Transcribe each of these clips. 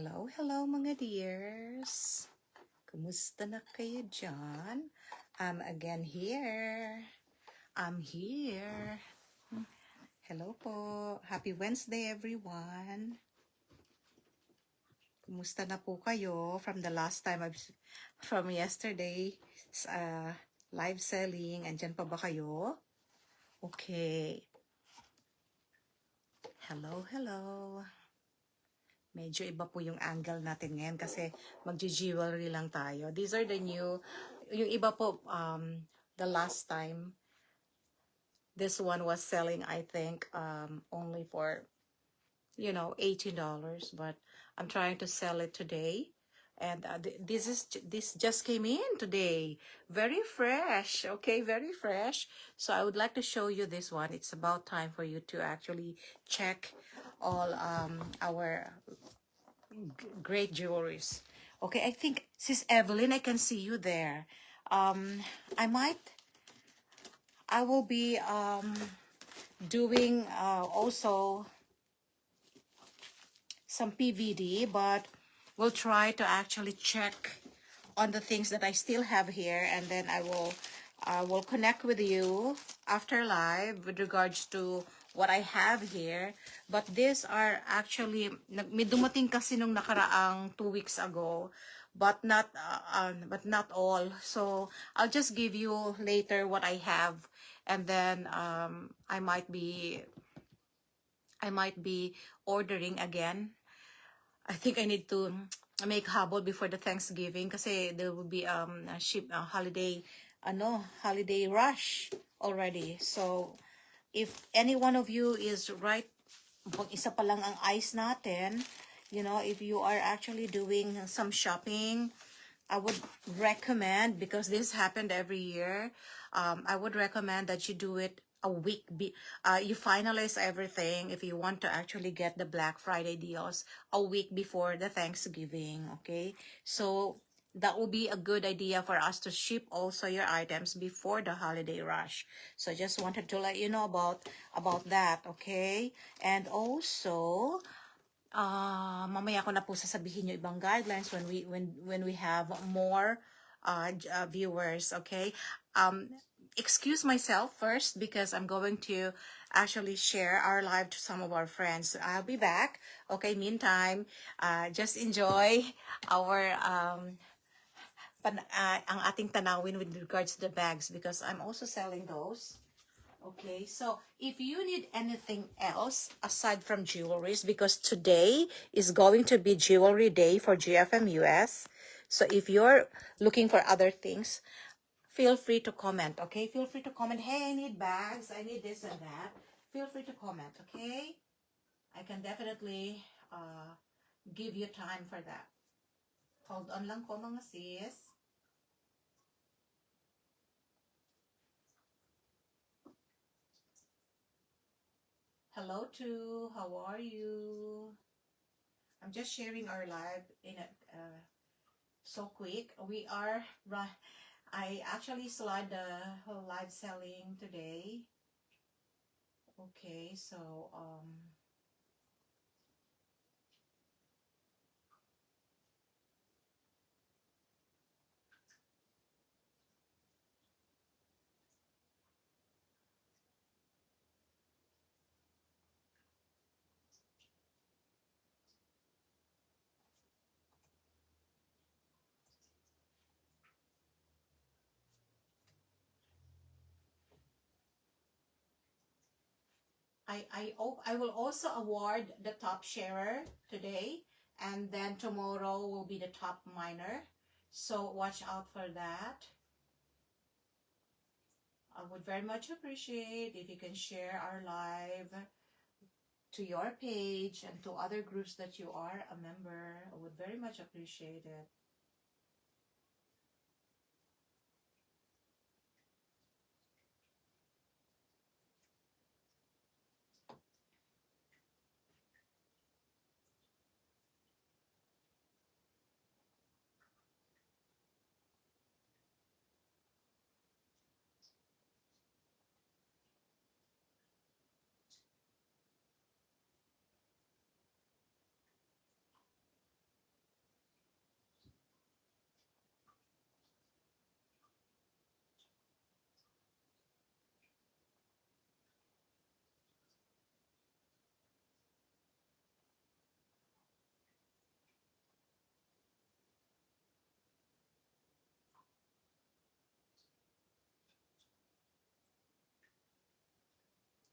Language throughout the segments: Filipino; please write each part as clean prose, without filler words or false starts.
Hello, hello mga dears. Kumusta na kayo dyan? I'm again here. I'm here. Hello po. Happy Wednesday everyone. Kumusta na po kayo from the last time from yesterday live selling? Andyan pa ba kayo? Okay. Hello, hello. Medyo iba po yung angle natin ngayon kasi magji-jewelry lang tayo. These are the new, yung iba po, the last time, this one was selling, I think, only for, $18. But I'm trying to sell it today. And this just came in today. Very fresh, okay, very fresh. So I would like to show you this one. It's about time for you to actually check all our great jewelries. Okay, I think Sis Evelyn, I can see you there. I will be doing also some PVD, but we'll try to actually check on the things that I still have here, and then I will connect with you after live with regards to what I have here. But these are actually, may dumating kasi nung nakaraang 2 weeks ago, but not all. So I'll just give you later what I have, and then I might be ordering again. I think I need to make habol before the Thanksgiving kasi there will be holiday rush already. So if any one of you is right, pag isa pa lang ang eyes natin, if you are actually doing some shopping, I would recommend, because this happened every year, I would recommend that you do it a week. You finalize everything if you want to actually get the Black Friday deals a week before the Thanksgiving, okay? So that will be a good idea for us to ship also your items before the holiday rush. So just wanted to let you know about that, okay? And also, mamaya ko na po sasabihin yung ibang guidelines when we have more viewers, okay? Excuse myself first because I'm going to actually share our live to some of our friends. I'll be back. Okay, meantime, just enjoy our ang ating tanawin with regards to the bags because I'm also selling those. Okay, so if you need anything else aside from jewelries, because today is going to be jewelry day for GFM US. So if you're looking for other things, feel free to comment, okay? Feel free to comment, hey, I need bags, I need this and that. Feel free to comment, okay? I can definitely give you time for that. Hold on lang po mga sis. Hello to, how are you? I'm just sharing our live in a so quick. I actually slide the live selling today. Okay, so I will also award the top sharer today, and then tomorrow will be the top miner. So watch out for that. I would very much appreciate if you can share our live to your page and to other groups that you are a member. I would very much appreciate it.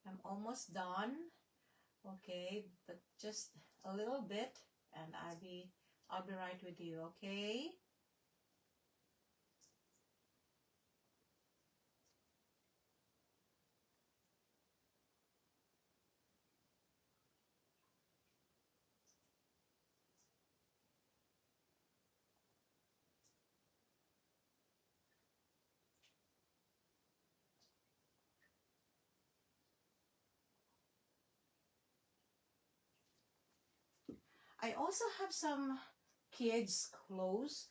I'm almost done. Okay, but just a little bit, and I'll be right with you. Okay. I also have some kids clothes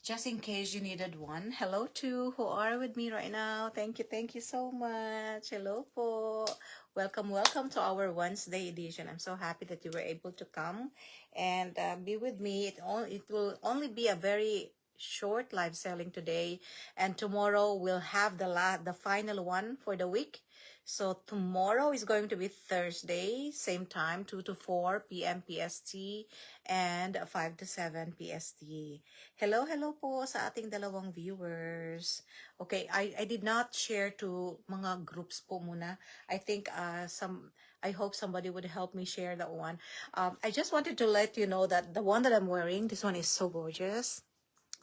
just in case you needed one. Hello to who are with me right now. Thank you so much. Hello po. Welcome to our Wednesday edition. I'm so happy that you were able to come and be with me. It will only be a very short live selling today, and tomorrow we'll have the final one for the week. So tomorrow is going to be Thursday, same time, 2 to 4 p.m. PST and 5 to 7 PST. Hello po sa ating dalawang viewers. Okay, I did not share to mga groups po muna. I think I hope somebody would help me share that one. I just wanted to let you know that the one that I'm wearing, this one is so gorgeous.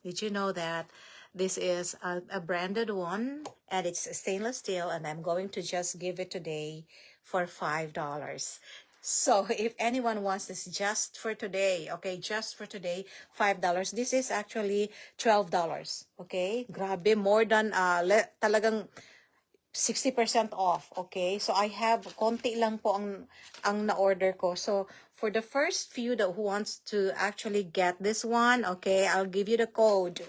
Did you know that this is a branded one and it's stainless steel, and I'm going to just give it today for $5. So if anyone wants this just for today, okay, just for today, $5. This is actually $12. Okay? Grabe, more than talagang 60% off, okay? So I have konti lang po ang na-order ko. So for the first few that who wants to actually get this one, okay, I'll give you the code.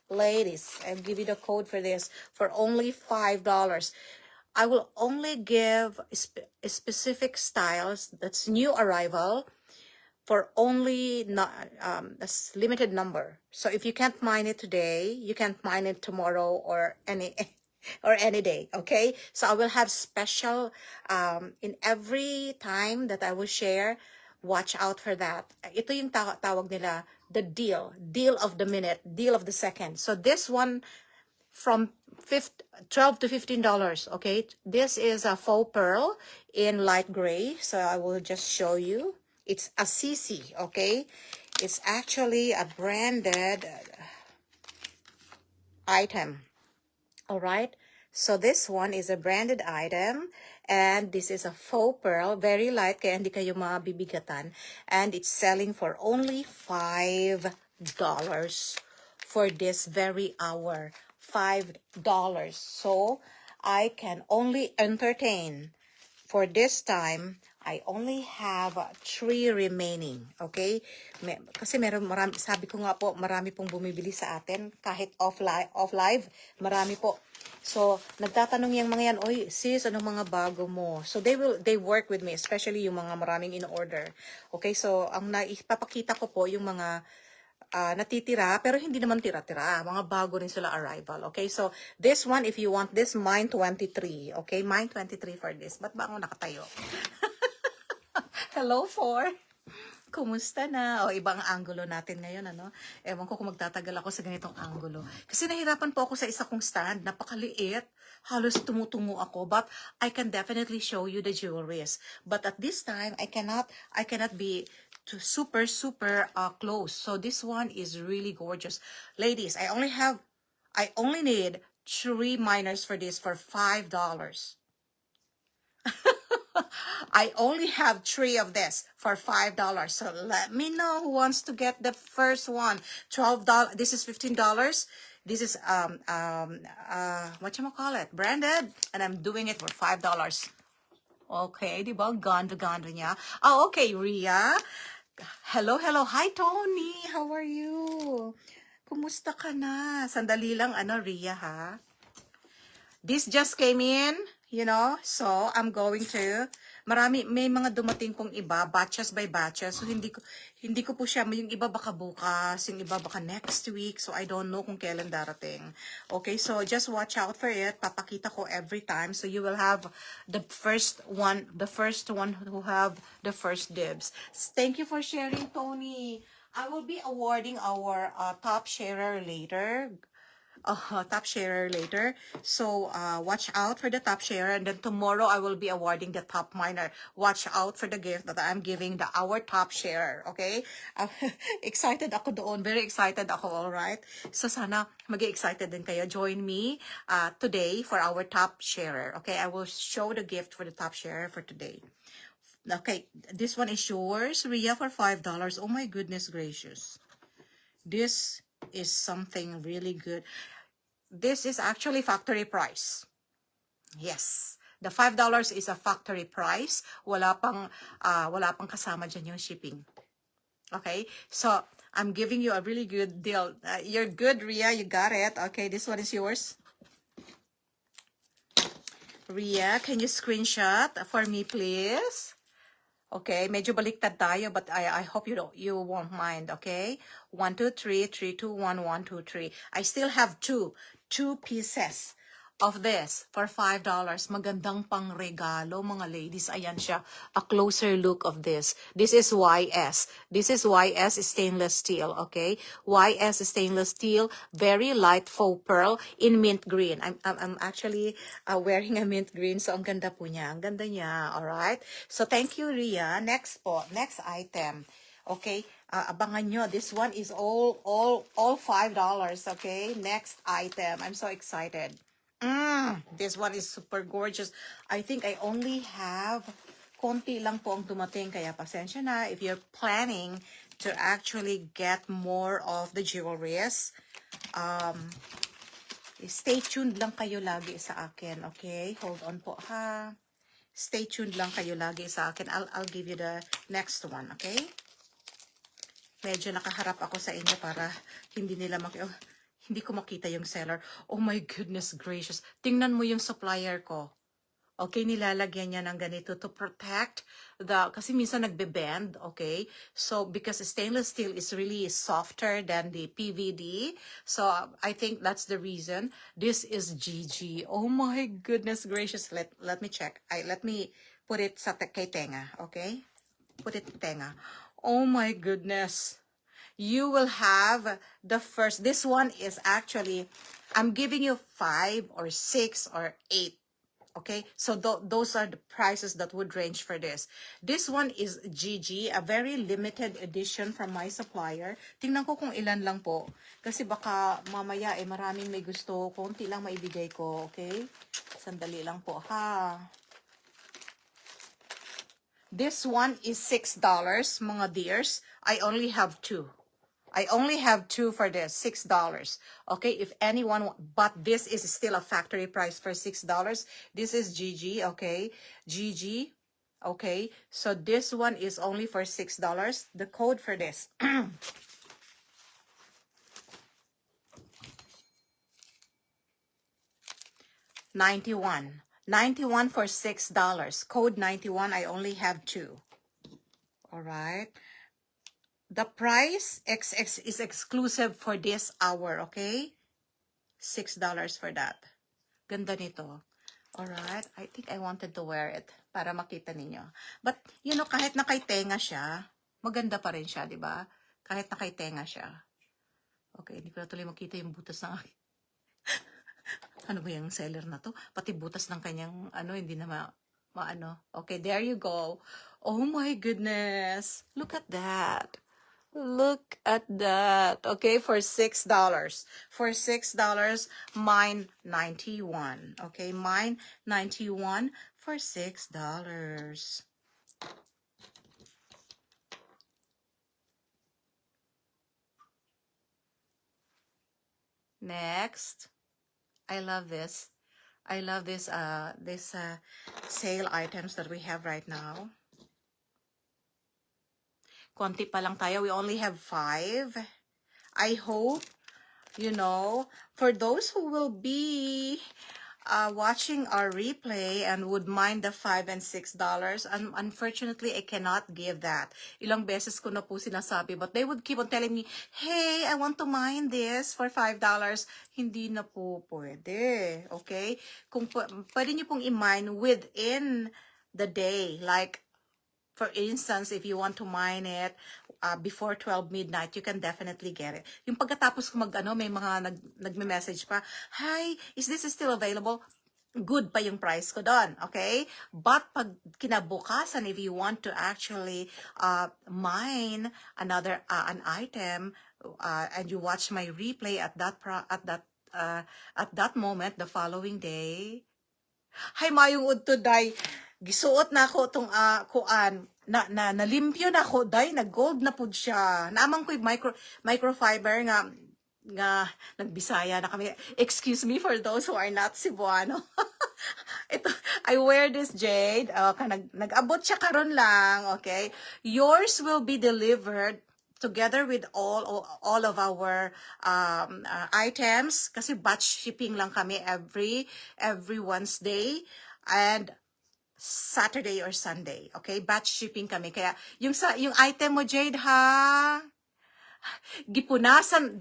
Ladies, I'll give you the code for this for only $5. I will only give specific styles that's new arrival for only a limited number. So if you can't mine it today, you can't mine it tomorrow or any or any day, okay? So I will have special in every time that I will share. Watch out for that. Ito yung tawag nila, the deal of the minute, deal of the second. So this one from $12 to $15, okay? This is a faux pearl in light gray, so I will just show you. It's a CC, okay? It's actually a branded item, all right? So this one is a branded item, and this is a faux pearl, very light, kaya hindi kayo mabibigatan, and it's selling for only $5 for this very hour. $5. So I can only entertain for this time. I only have 3 remaining, okay? Kasi marami, sabi ko nga po, marami pong bumibili sa atin, kahit off live, marami po. So, nagtatanong yung mga yan, oy, sis, anong mga bago mo? So, they work with me, especially yung mga maraming in-order. Okay, so, ang naipapakita ko po yung mga natitira, pero hindi naman tira-tira. Mga bago rin sila arrival. Okay, so this one, if you want this, mine 23. Okay, mine 23 for this. Ba't ba ako nakatayo? Hello, 4. Kumusta na? O, ibang angulo natin ngayon, ano? Ewan ko kung magtatagal ako sa ganitong angulo. Kasi nahirapan po ako sa isa kong stand. Napakaliit. Halos tumutungo ako. But I can definitely show you the jewelries. But at this time, I cannot be to super close. So this one is really gorgeous. Ladies, I only need 3 minors for this for $5. I only have 3 of this for $5. So let me know who wants to get the first one. $12. This is $15. This is whatchamacallit, branded, and I'm doing it for $5. Okay, di ba? Ganda niya. Oh, okay, Ria. Hello. Hi, Tony. How are you? Kumusta ka na? Sandali lang, Ria, ha? This just came in, so I'm going to, may mga dumating pong iba, batches by batches, so hindi ko po siya, yung iba baka bukas, yung iba baka next week, so I don't know kung kailan darating. Okay, so just watch out for it, papakita ko every time, so you will have the first one who have the first dibs. Thank you for sharing, Tony. I will be awarding our top sharer later. top sharer later. So watch out for the top sharer, and then tomorrow I will be awarding the top miner. Watch out for the gift that I'm giving our top sharer. Okay? Excited ako doon. Very excited ako, alright? So sana mag-excited din kayo. Join me today for our top sharer. Okay? I will show the gift for the top sharer for today. Okay, this one is yours, Ria, for $5. Oh my goodness gracious. This is something really good. This is actually factory price. Yes. The $5 is a factory price. Wala pang kasama dyan yung shipping. Okay? So, I'm giving you a really good deal. You're good, Ria. You got it. Okay, this one is yours. Ria, can you screenshot for me, please? Okay, medyo baliktad tayo, but I hope you won't mind, okay? 1, 2, 3, 3, 2, 1, 1, 2, 3. I still have two pieces of this for $5. Magandang pang regalo, mga ladies. Ayan siya. A closer look of this. This is YS. This is YS stainless steel, okay? YS stainless steel, very light faux pearl in mint green. I'm actually wearing a mint green, so ang ganda po niya. Ang ganda niya, alright? So thank you, Ria. Next po, next item. Okay, abangan nyo. This one is all $5, okay? Next item. I'm so excited. This one is super gorgeous. I think I only have konti lang po ang dumating, kaya pasensya na if you're planning to actually get more of the jewelries. Stay tuned lang kayo lagi sa akin, okay? Hold on po ha. Stay tuned lang kayo lagi sa akin. I'll give you the next one, okay? Medyo nakaharap ako sa inyo para hindi nila hindi ko makita yung seller. Oh my goodness gracious. Tingnan mo yung supplier ko. Okay, nilalagyan niya ng ganito to protect kasi minsan nagbe-bend, okay? So, because stainless steel is really softer than the PVD. So, I think that's the reason. This is GG. Oh my goodness gracious. Let me check. Let me put it kay tenga, okay? Put it tenga. Oh my goodness. You will have the first. This one is actually, I'm giving you 5 or 6 or 8. Okay, so those are the prices that would range for this. This one is GG, a very limited edition from my supplier. Tingnan ko kung ilan lang po. Kasi baka mamaya maraming may gusto. Konti lang maibigay ko, okay? Sandali lang po, ha? This one is $6, mga dears. I only have 2. I only have 2 for this, $6. Okay, if anyone, but this is still a factory price for $6. This is GG, okay? GG, okay? So this one is only for $6. The code for this. 91. 91 for $6. Code 91, I only have 2. All right. The price is exclusive for this hour, okay? $6 for that. Ganda nito. Alright, I think I wanted to wear it para makita ninyo. But, you know, kahit nakaitenga siya, maganda pa rin siya, di ba? Kahit nakaitenga siya. Okay, hindi ko na tuloy makita yung butas ng ano ba yung seller na to? Pati butas ng kanyang, hindi na maano. Okay, there you go. Oh my goodness. Look at that. Look at that. Okay, for $6. For $6, mine 91. Okay, mine 91 for $6. Next. I love this. I love this sale items that we have right now. Konti pa lang tayo. We only have 5. I hope, you know, for those who will be watching our replay and would mind the $5 and $6, unfortunately, I cannot give that. Ilang beses ko na po sinasabi, but they would keep on telling me, hey, I want to mind this for $5. Hindi na po pwede. Okay? Kung pwede nyo pong i-mine within the day, like For instance, if you want to mine it before 12 midnight, you can definitely get it. Yung pagkatapos ko may mga nagme-message pa, "Hi, is this still available?" Good pa yung price ko doon, okay? But pag kinabukasan, if you want to actually mine an item, and you watch my replay at that moment, the following day, hay mayong udto day, gisuot na ako tong kuan nalimpyo na ako day, nag-gold na pud siya. Naamang ko'y microfiber nga nagbisaya na kami. Excuse me for those who are not Cebuano. Ito, I wear this jade. Nag-abot siya karon lang, okay? Yours will be delivered together with all of our items kasi batch shipping lang kami every Wednesday and Saturday or Sunday, okay? Batch shipping kami. Kaya yung item mo, Jade, ha? Gipunasan.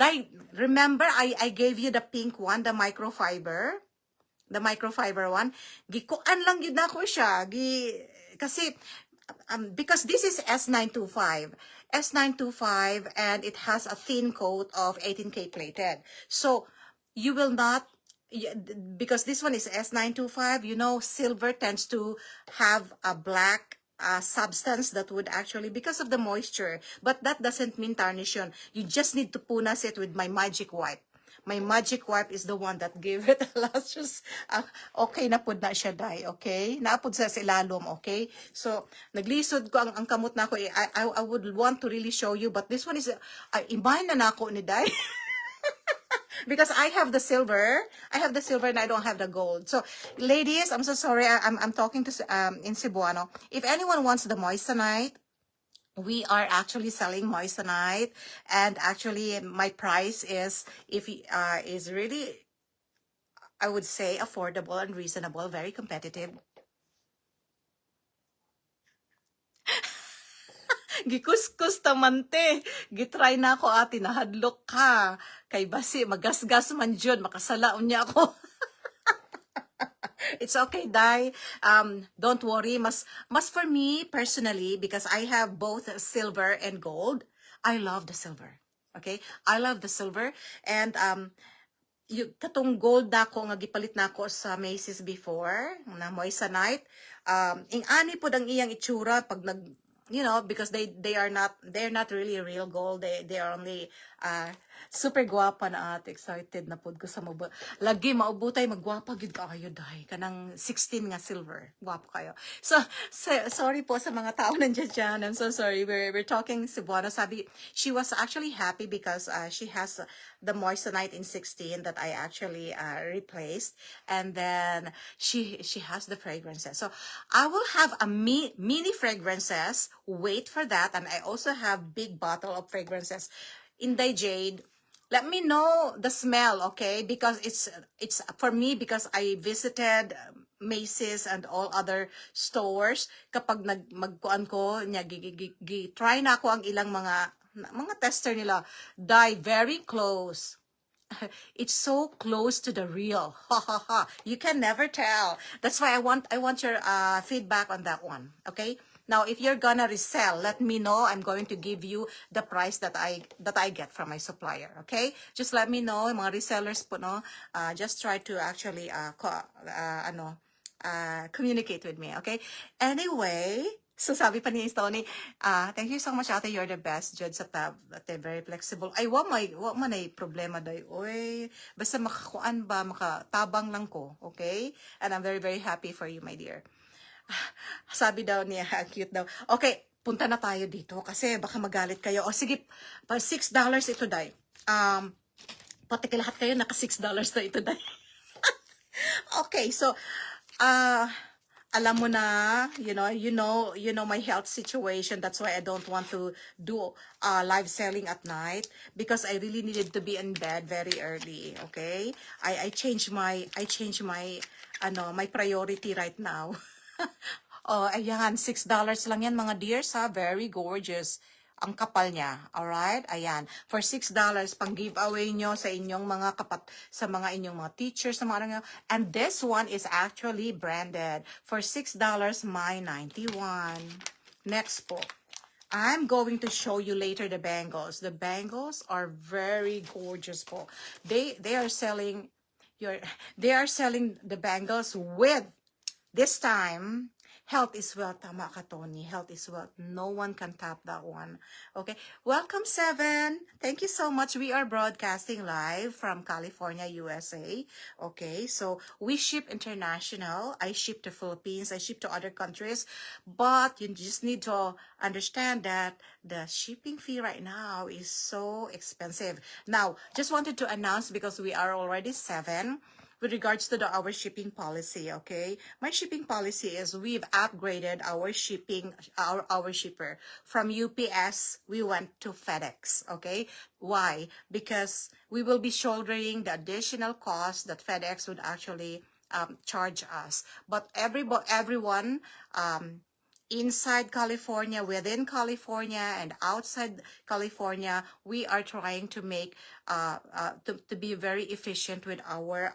Remember, I gave you the pink one, the microfiber one. Gikuan lang yun ako siya. Kasi, because this is S925. S925, and it has a thin coat of 18K plated. So, you will not, because this one is S925, silver tends to have a black substance that would actually, because of the moisture, but that doesn't mean tarnish yun. You just need to punas it with my magic wipe. My magic wipe is the one that gave it a lustrous, okay na pud na siya, day, okay? Naapod sa ilalom, okay? So, naglisod ko ang kamot na ako, I would want to really show you, but this one is, imbahin na ako ni day. Because I have the silver and I don't have the gold. So, ladies, I'm so sorry. I'm talking to in Cebuano. If anyone wants the moissanite, we are actually selling moissanite, and actually my price is is really, I would say, affordable and reasonable, very competitive. Gikuskus tamante. Gitry na ako, ate, nahadlok ka. Kay basi, magasgas man dyan, makasalaon niya ako. It's okay, Dai. Don't worry. Mas for me, personally, because I have both silver and gold, I love the silver. Okay? I love the silver. And, yung katong gold na ako, nga gipalit na ako sa Macy's before, na moissanite, ing ani po ang iyang itsura pag because they're not really real gold. They are only super guwapa na at excited na pud ko sa lagi maubutay magguwapa gid kaayo dahi kanang 16 nga silver, guwapo kayo. So sorry po sa mga tao nandiyan dyan. I'm so sorry. We're talking Cebuano. Sabi, she was actually happy because she has the moissanite in 16 that I actually replaced, and then she has the fragrances. So I will have a mini fragrances. Wait for that. And I also have big bottle of fragrances in the Jade. Let me know the smell, okay? Because it's for me, because I visited Macy's and all other stores. Kapag magkuan ko, try na ako ang ilang mga tester nila. Very close. It's so close to the real. Ha ha ha. You can never tell. That's why I want your feedback on that one. Okay? Now, if you're gonna resell, let me know. I'm going to give you the price that I get from my supplier. Okay? Just let me know, mga resellers po, no. Just try to actually communicate with me. Okay? Anyway. So sabi pa ni Tony, thank you so much, ate, you're the best judge sa tab. Ate, very flexible. Ay, wa man ay problema day. Oy, basta makakuan ba, makatabang lang ko, okay? And I'm very, very happy for you, my dear. Sabi daw niya, cute daw. Okay, punta na tayo dito kasi baka magalit kayo. O sige, pa $6 ito, day. Pati lahat kayo naka $6 na ito, day. Okay, so, alam mo na, you know my health situation. That's why I don't want to do live selling at night, because I really needed to be in bed very early. Okay, I changed my my priority right now. Oh, ayan, $6 lang yan, mga dears, ha. Very gorgeous. Ang kapal niya. Alright? Ayan. For $6, pang giveaway nyo sa inyong mga sa mga inyong mga teachers, sa mga ano. And this one is actually branded. For $6, my 91. Next po. I'm going to show you later the bangles. The bangles are very gorgeous po. They are selling your they are selling the bangles with this time. Health is wealth. Tama ka, Tony. Health is wealth. No one can top that one. Okay. Welcome, Seven. Thank you so much. We are broadcasting live from California, USA. Okay. So we ship international. I ship to Philippines. I ship to other countries. But you just need to understand that the shipping fee right now is so expensive. Now, just wanted to announce because we are already 7. With regards to our shipping policy, okay? My shipping policy is we've upgraded our shipping, our shipper. From UPS, we went to FedEx, okay? Why? Because we will be shouldering the additional cost that FedEx would actually charge us. But everyone, inside California, within California, and outside California, we are trying to make to be very efficient with our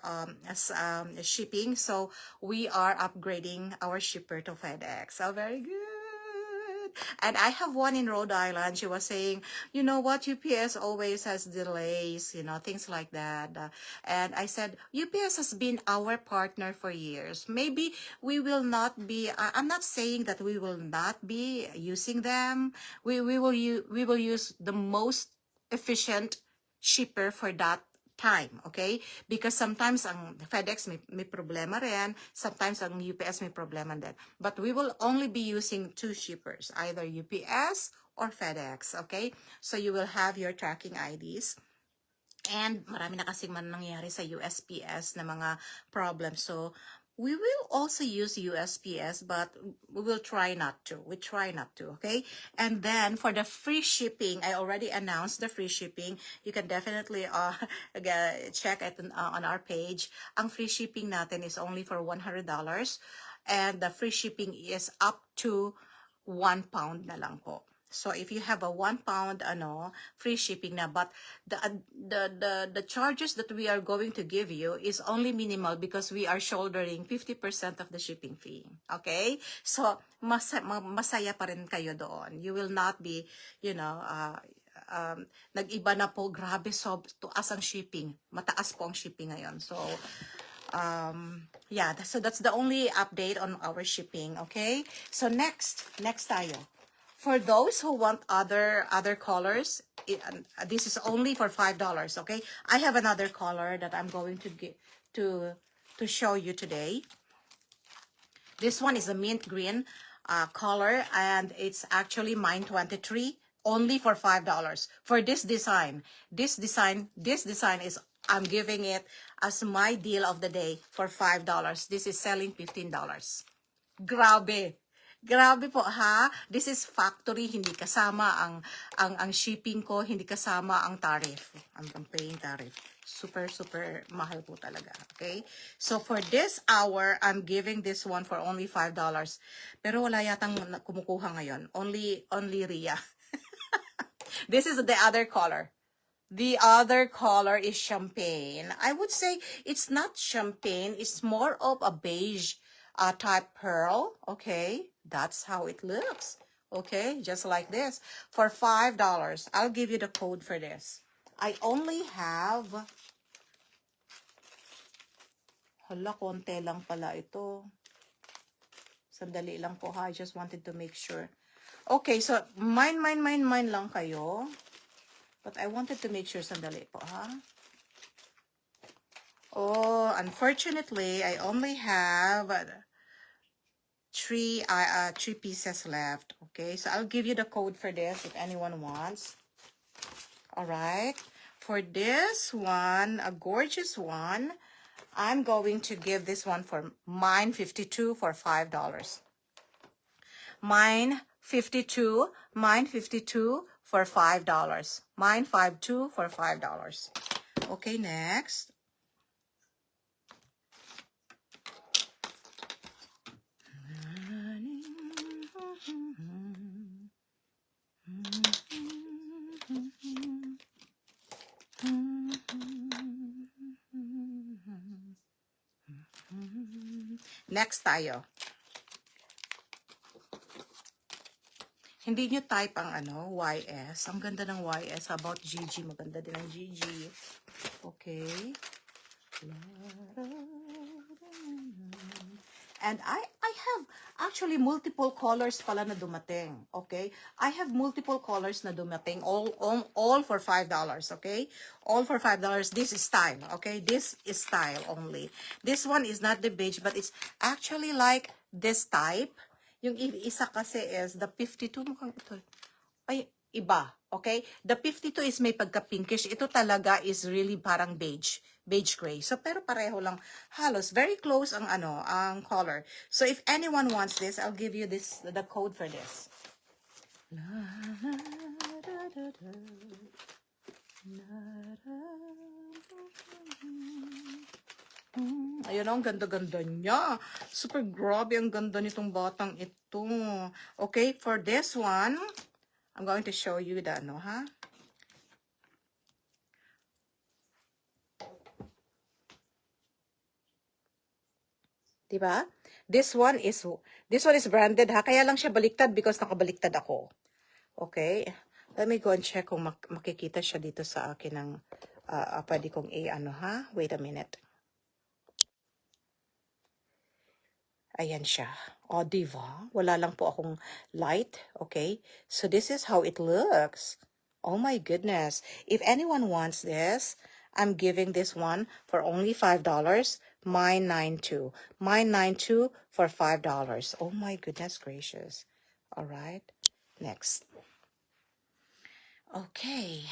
shipping. So we are upgrading our shipper to FedEx. So very good. And I have one in Rhode Island. She was saying, you know what, UPS always has delays, you know, things like that. And I said, UPS has been our partner for years. Maybe we will not be, I'm not saying that we will not be using them. We will use the most efficient shipper for that time, okay? Because sometimes ang FedEx may problema rin, sometimes ang UPS may problema din. But we will only be using 2 shippers, either UPS or FedEx, okay? So you will have your tracking IDs. And marami na kasing man nangyayari sa USPS na mga problems. So we will also use USPS, but we will try not to. We try not to, okay? And then for the free shipping, I already announced the free shipping. You can definitely check it on our page. Ang free shipping natin is only for $100. And the free shipping is up to 1 pound na lang po. So if you have a 1 pound free shipping na, but the charges that we are going to give you is only minimal because we are shouldering 50% of the shipping fee. Okay? So masaya pa rin kayo doon. You will not be, nag-iba na po, grabe, so tuas ang shipping. Mataas po ang shipping ngayon. So yeah, so that's the only update on our shipping, okay? So next tayo. For those who want other colors, this is only for $5, okay? I have another color that I'm going to get to show you today. This one is a mint green color, and it's actually mine 23, only for $5 for this design. This design is, I'm giving it as my deal of the day for $5. This is selling $15. Grabe. Grabe po, ha? This is factory, hindi kasama ang shipping ko, hindi kasama ang tariff. I'm paying tariff. Super mahal po talaga. Okay? So for this hour, I'm giving this one for only $5. Pero wala yatang kumukuha ngayon. Only Ria. This is the other color. The other color is champagne. I would say it's not champagne. It's more of a beige type pearl. Okay, that's how it looks. Okay, just like this. For $5, I'll give you the code for this. I only have... Hala, konti lang pala ito. Sandali lang po, ha. I just wanted to make sure. Okay, so mine lang kayo. But I wanted to make sure, sandali po, ha? Oh, unfortunately, I only have 3 pieces left. Okay, so I'll give you the code for this if anyone wants. All right. For this one, a gorgeous one, I'm going to give this one for mine 52 for $5. Mine 52 for $5. Mine 52 for $5. Okay, next. Next tayo. Hindi nyo type ang ano, YS. Ang ganda ng YS. How about GG? Maganda din ang GG. Okay. And I have actually multiple colors pala na dumating. Okay? I have multiple colors na dumating. All for $5. Okay? All for $5. This is style. Okay? This is style only. This one is not the beige, but it's actually like this type. Yung isa kasi is the 52. Mukhang ito. Ay, iba. Okay? The 52 is may pagka-pinkish. Ito talaga is really parang beige. Beige gray. So, pero pareho lang. Halos. Very close ang ano, ang color. So, if anyone wants this, I'll give you this, the code for this. Ayun, ang ganda-ganda niya. Super grabe ang ganda nitong batang ito. Okay, for this one, I'm going to show you the ano, ha? Diba? This one is branded, ha? Kaya lang siya baliktad because nakabaliktad ako. Okay? Let me go and check kung makikita siya dito sa akin ng pwede kong ano, ha? Wait a minute. Ayan siya. O, diba? Wala lang po akong light. Okay? So, this is how it looks. Oh my goodness. If anyone wants this, I'm giving this one for only $5. Mine 9.2. Mine 9.2 for $5. Oh my goodness gracious. All right. Next. Okay.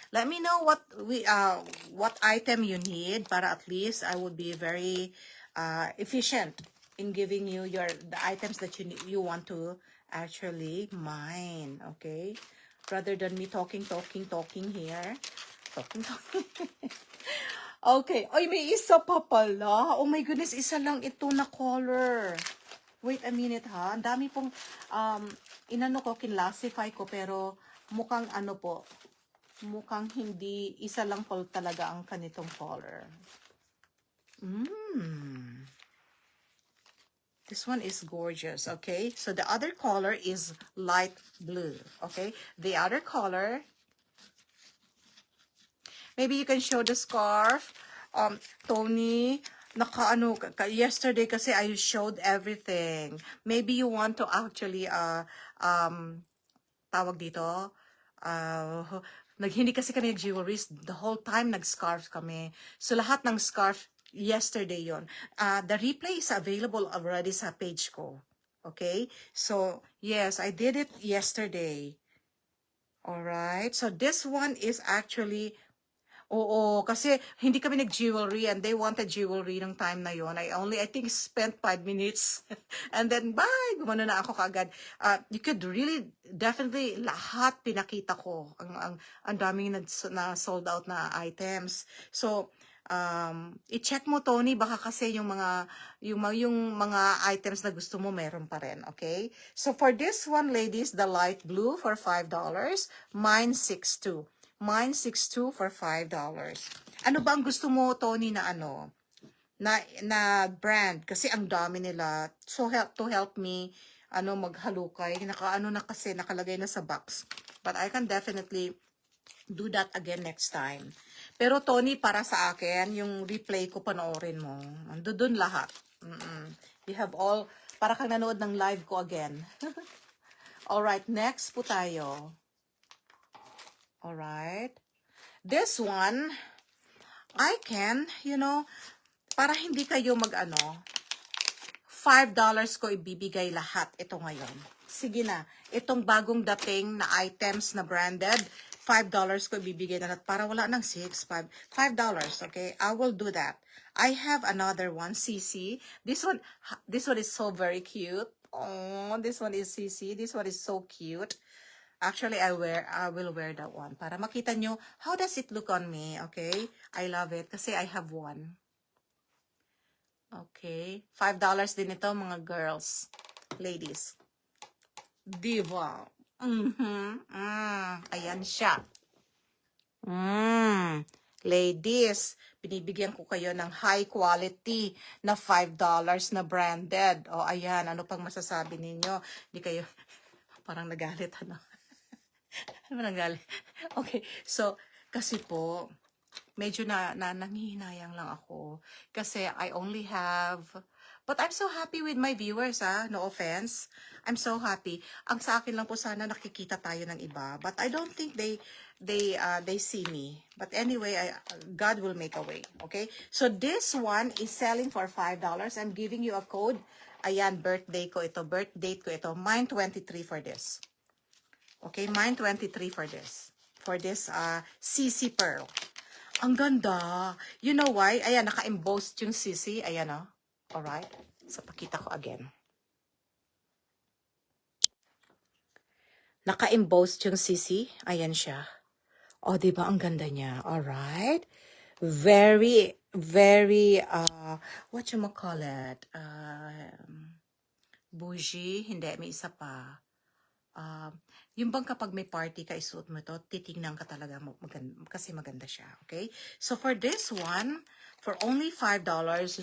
Let me know what item you need para at least I would be very efficient in giving you the items that you want to actually mine, okay? Rather than me talking here. Talking. Okay. Ay, may isa pa pala. Oh my goodness, isa lang ito na color. Wait a minute, ha. Ang dami pong inano ko, kinlasify ko, pero mukhang ano po, mukhang hindi, isa lang po talaga ang kanitong color. This one is gorgeous, okay? So the other color is light blue, okay? The other color, maybe you can show the scarf. Tony, yesterday kasi I showed everything. Maybe you want to actually, tawag dito, hindi kasi kami nag-jewelries, the whole time nag-scarf kami. So lahat ng scarf, yesterday yon. The replay is available already sa page ko. Okay? So, yes, I did it yesterday. Alright? So, this one is actually, oo, kasi hindi kami nag-jewelry and they wanted jewelry ng time na yon. I think, spent 5 minutes. And then, bye! Gumano na ako kaagad. You could really, definitely, lahat pinakita ko. Ang daming na sold out na items. So, i-check mo, Tony, baka kasi yung mga items na gusto mo, meron pa rin, okay? So, for this one, ladies, the light blue for $5. Mine 6.2. Mine 6.2 for $5. Ano ba ang gusto mo, Tony, na ano? Na brand? Kasi ang dami nila. So, to help me, maghalukay. Nakalagay na sa box. But I can definitely do that again next time. Pero, Tony, para sa akin, yung replay ko, panoorin mo. Andun lahat. You have all, para kang nanood ng live ko again. Alright, next po tayo. Alright. This one, I can, para hindi kayo $5 ko ibibigay lahat ito ngayon. Sige na, itong bagong dating na items na branded, $5 ko ibibigay na lahat para wala ng 6, $5, okay? I will do that. I have another one, CC. This one is so very cute. Oh, this one is CC. This one is so cute. Actually, I will wear that one para makita nyo how does it look on me, okay? I love it kasi I have one. Okay. $5 din ito, mga girls. Ladies. Diva. Ayan siya. Ladies, binibigyan ko kayo ng high quality na $5 na branded. O, ayan, ano pang masasabi ninyo? Hindi kayo, parang nagalit, ano? Ano ba nagalit? Okay, so, kasi po, medyo nanghihinayang lang ako. Kasi I only have, but I'm so happy with my viewers, no offense. I'm so happy. Ang sa akin lang po sana nakikita tayo ng iba. But I don't think they see me. But anyway, God will make a way. Okay? So this one is selling for $5. I'm giving you a code. Ayan, birthday ko ito. Birth date ko ito. Mine 23 for this. Okay? Mine 23 for this. For this CC Pearl. Ang ganda. You know why? Ayan, naka-embossed yung CC. Ayan, oh. Alright? So, pakita ko again. Naka-embossed yung CC. Ayan siya. O, diba? Ang ganda niya. Alright? Very, very, what you call it? Bougie. Hindi, may isa pa. Yung bang kapag may party ka, isuot mo ito, titingnan ka talaga kasi maganda siya, okay? So for this one, for only $5,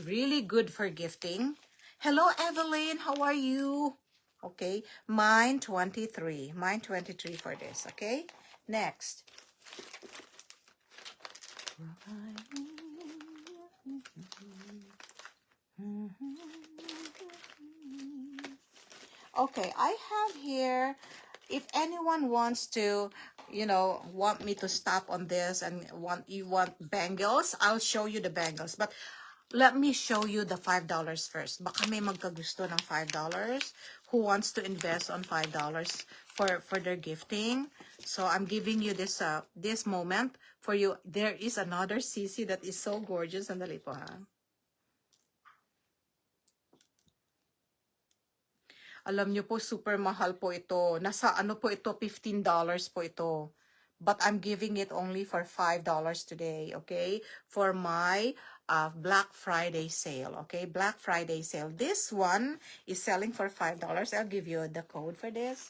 really good for gifting. Hello, Evelyn, how are you? Okay, mine 23. Mine 23 for this, okay? Next. Okay, I have here, if anyone wants to, want me to stop on this and you want bangles, I'll show you the bangles. But let me show you the $5 first. Baka may magkagusto ng $5 who wants to invest on $5 for their gifting. So I'm giving you this this moment for you. There is another CC that is so gorgeous. Sandali po, ha. Alam nyo po, super mahal po ito. Nasa ano po ito, $15 po ito. But I'm giving it only for $5 today, okay? For my Black Friday sale, okay? Black Friday sale. This one is selling for $5. I'll give you the code for this.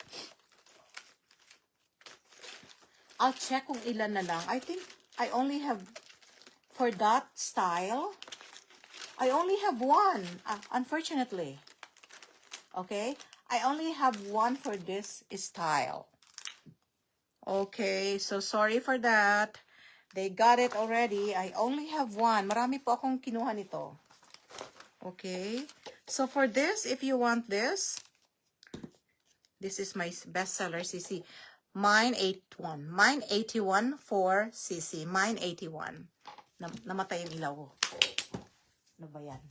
I'll check kung ilan na lang. I think I only have, for that style, I only have one, unfortunately. Okay, I only have one for this style. Okay, so sorry for that. They got it already. I only have one. Marami po akong kinuha nito. Okay, so for this, if you want this is my bestseller CC. Mine 81. Mine 81 for CC. Mine 81. Namatay yung ilaw ko. Ano ba yan?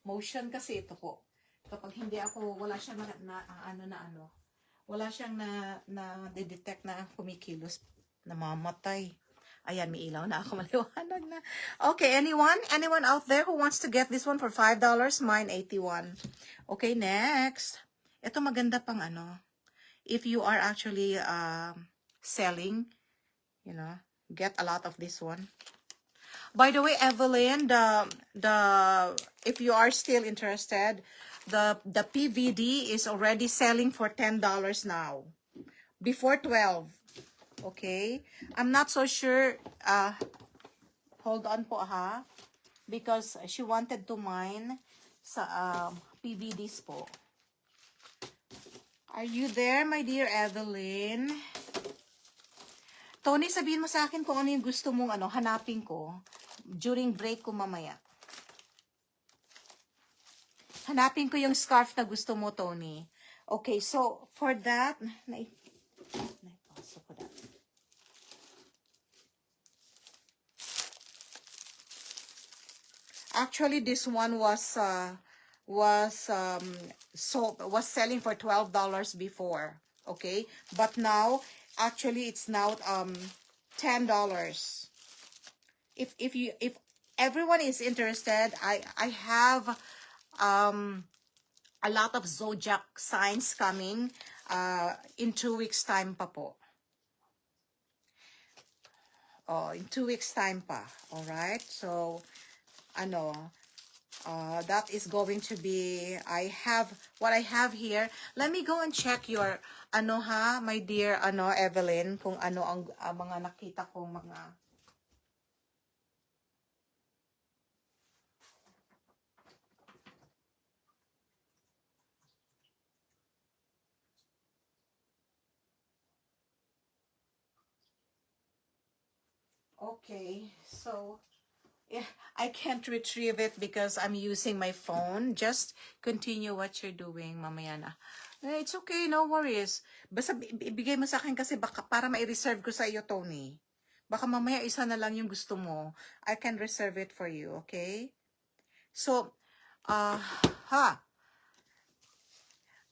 Motion kasi ito po. Kapag hindi ako, wala siyang wala siyang na-detect na kumikilos, namamatay. Ayan, may ilaw na ako, maliwanag na. Okay, anyone out there who wants to get this one for $5? Mine 81. Okay, next. Ito maganda pang if you are actually selling, get a lot of this one. By the way, Evelyn, if you are still interested, the PVD is already selling for $10 now. Before 12. Okay? I'm not so sure. Hold on po, ha? Because she wanted to mine sa PVDs po. Are you there, my dear Evelyn? Tony, sabihin mo sa akin kung ano yung gusto mong hanapin ko during break ko mamaya. Hanapin ko yung scarf na gusto mo, Tony. Okay, so for that, naipasok ko na. Actually, this one was selling for $12 before. Okay, but now actually it's now $10. If everyone is interested, I have a lot of zodiac signs coming in 2 weeks time pa po. In 2 weeks time pa. All right, so that is going to be, what I have here. Let me go and check your my dear Evelyn, kung ang mga nakita kong mga Okay, so yeah, I can't retrieve it because I'm using my phone. Just continue what you're doing, mamaya na. It's okay, no worries. Basta ibigay mo sa akin kasi baka para ma-reserve ko sa iyo, Tony. Baka mamaya isa na lang yung gusto mo. I can reserve it for you, okay? So,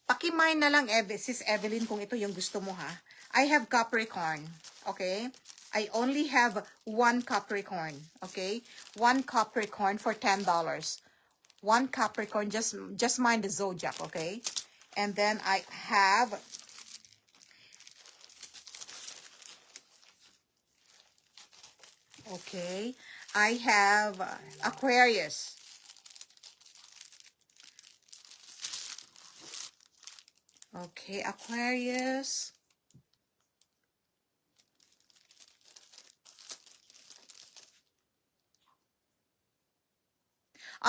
pakimine na lang, Sis Evelyn, kung ito yung gusto mo, ha? I have Capricorn, okay? I only have one Capricorn, okay? One Capricorn for $10. One Capricorn, just mind the zodiac, okay? And then I have, okay, I have Aquarius. Okay, Aquarius.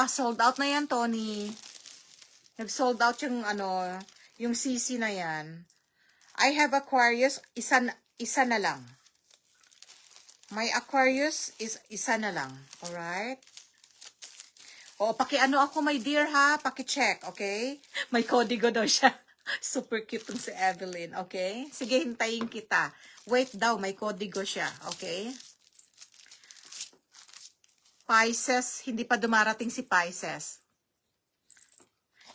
Sold out na yan, Tony. Nag-sold out yung yung CC na yan. I have Aquarius, isa na lang. My Aquarius is isa na lang. Alright? O, paki-ano ako, my dear, ha? Paki-check, okay? May kodigo daw siya. Super cute tong si Evelyn, okay? Sige, hintayin kita. Wait daw, may kodigo siya, okay? Pisces, hindi pa dumarating si Pisces.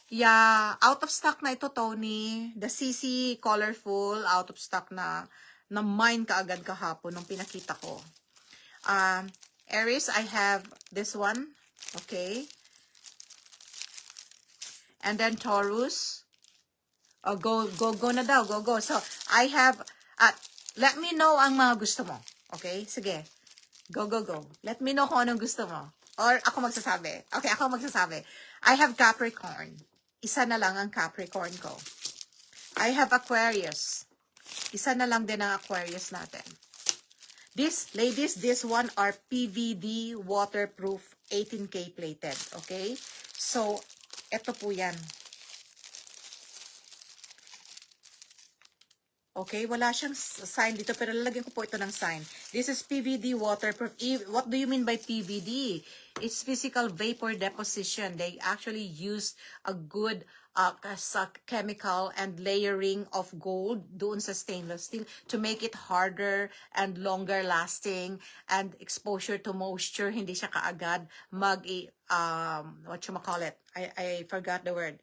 Yeah, out of stock na ito, Tony. The CC colorful, out of stock na mine kaagad kahapon nung pinakita ko. Aries, I have this one. Okay. And then Taurus. Oh, go na daw. Go. So, I have, let me know ang mga gusto mo. Okay? Sige. Go. Let me know kung anong gusto mo. Or ako magsasabi. Okay, ako magsasabi. I have Capricorn. Isa na lang ang Capricorn ko. I have Aquarius. Isa na lang din ang Aquarius natin. Ladies, this one are PVD waterproof 18K plated. Okay? So, eto po yan. Okay, wala siyang sign dito, pero lalagyan ko po ito ng sign. This is PVD waterproof. What do you mean by PVD? It's physical vapor deposition. They actually use a good chemical and layering of gold doon sa stainless steel to make it harder and longer lasting and exposure to moisture. Hindi siya kaagad what you call it? I forgot the word.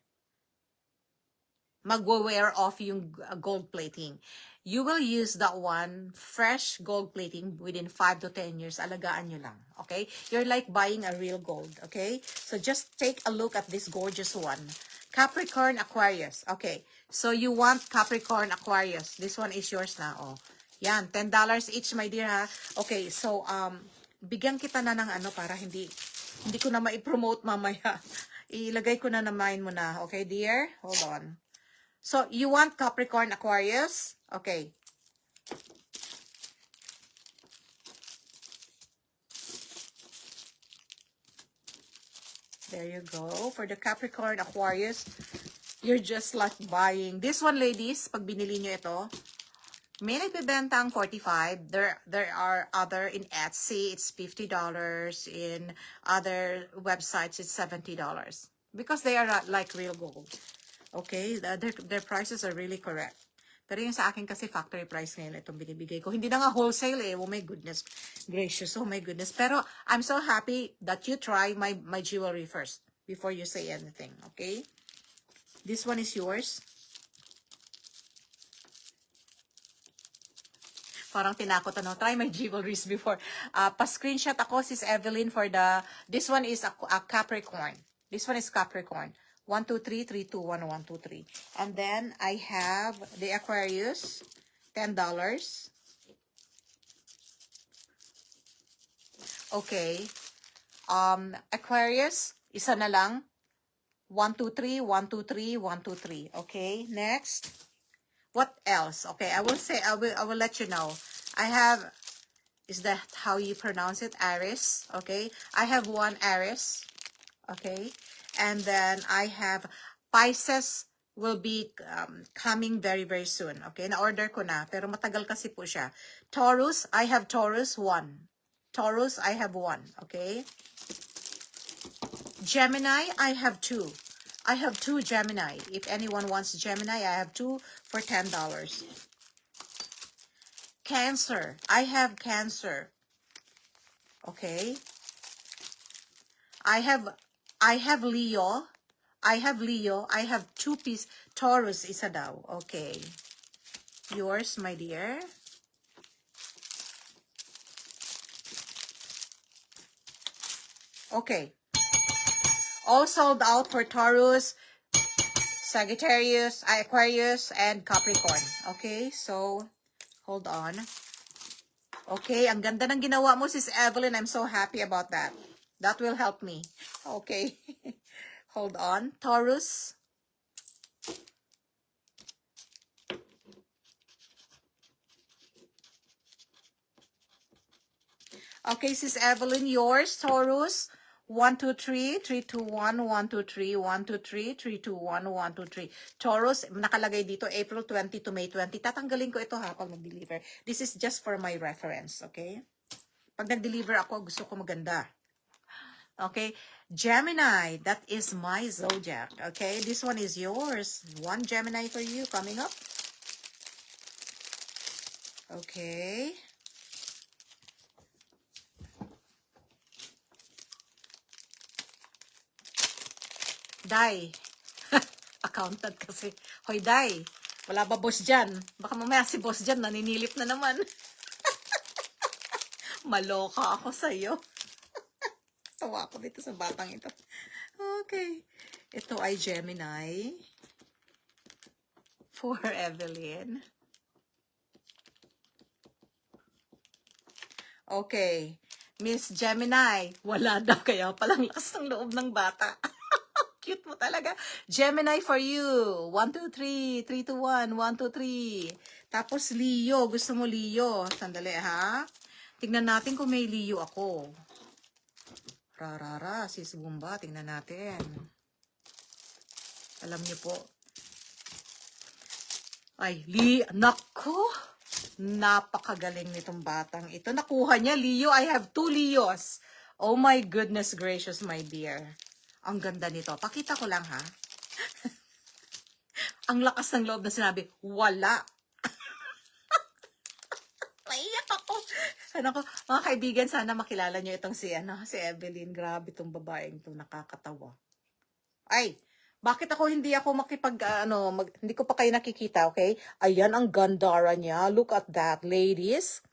Mag-wear off yung gold plating. You will use that one, fresh gold plating, within 5 to 10 years. Alagaan nyo lang, okay? You're like buying a real gold, okay? So just take a look at this gorgeous one. Capricorn Aquarius. Okay, so you want Capricorn Aquarius. This one is yours na, oh. Yan, $10 each, my dear, ha? Okay, so, bigyan kita na ng para hindi ko na ma-promote mamaya. Ilagay ko na naman mo na, okay, dear? Hold on. So, you want Capricorn Aquarius? Okay. There you go. For the Capricorn Aquarius, you're just like buying. This one, ladies, pag binili nyo ito, may nagbebenta ang 45. There are other in Etsy, it's $50. In other websites, it's $70. Because they are not like real gold. Okay, their prices are really correct. Pero yung sa akin kasi factory price ngayon itong binibigay ko. Hindi na nga wholesale eh. Oh my goodness gracious. Oh my goodness. Pero I'm so happy that you try my jewelry first before you say anything. Okay? This one is yours. Parang tinakot Try my jewelries before. Pa-screenshot ako, Sis Evelyn, for this one is a Capricorn. This one is Capricorn. 1, 2, 3, 3, 2, 1, 1, 2, 3. And then I have the Aquarius, $10. Okay. Aquarius, isa na lang. 1, 2, 3, 1, 2, 3, 1, 2, 3. Okay, next. What else? Okay, I will let you know. I have, is that how you pronounce it? Aries. Okay. I have one Aries. Okay. And then I have Pisces will be coming very, very soon. Okay, na-order ko na. Pero matagal kasi po siya. Taurus, I have Taurus 1. Taurus, I have 1, okay? Gemini, I have 2. I have 2 Gemini. If anyone wants Gemini, I have 2 for $10. Cancer, I have Cancer. Okay? I have Leo. I have Leo. I have 2 piece. Taurus, isa daw. Okay. Yours, my dear. Okay. All sold out for Taurus, Sagittarius, Aquarius, and Capricorn. Okay, so, hold on. Okay, ang ganda ng ginawa mo, Sis Evelyn. I'm so happy about that. That will help me. Okay. Hold on. Taurus. Okay, Sis Evelyn, yours, Taurus. 1, 2, 3, 3, 2, 1, 1, 2, 3, 1, 2, 3, 3, 2, 1, 1, 2, 3. Taurus, nakalagay dito April 20 to May 20. Tatanggalin ko ito ha pag nag-deliver. This is just for my reference, okay? Pag nag-deliver ako, gusto ko maganda. Okay? Gemini, that is my zodiac. Okay? This one is yours. 1 Gemini for you coming up. Okay. Day. Accountant kasi. Hoy, Day. Wala ba boss dyan? Baka mamaya si boss dyan naninilip na naman. Maloka ako sa'yo. Tawa ako dito sa batang ito. Okay. Ito ay Gemini. For Evelyn. Okay. Miss Gemini. Wala daw kaya palang lakas ng loob ng bata. Cute mo talaga. Gemini for you. 1, 2, 3. 3, 2, 1. 1, 2, 3. Tapos Leo. Gusto mo Leo. Sandali ha. Tingnan natin kung may Leo ako. Rarara. Sis Bumba. Tingnan natin. Alam niyo po. Ay, Nako. Napakagaling nitong batang ito. Nakuha niya. Leo. I have 2 Leos. Oh my goodness gracious, my dear. Ang ganda nito. Pakita ko lang, ha? Ang lakas ng loob na sinabi, wala. Naiyak ako. Ano ko, mga kaibigan, sana makilala nyo itong si Evelyn. Grabe itong babaeng ito, nakakatawa. Ay, bakit hindi ako hindi ko pa kayo nakikita, okay? Ayan ang Gandara niya. Look at that, ladies.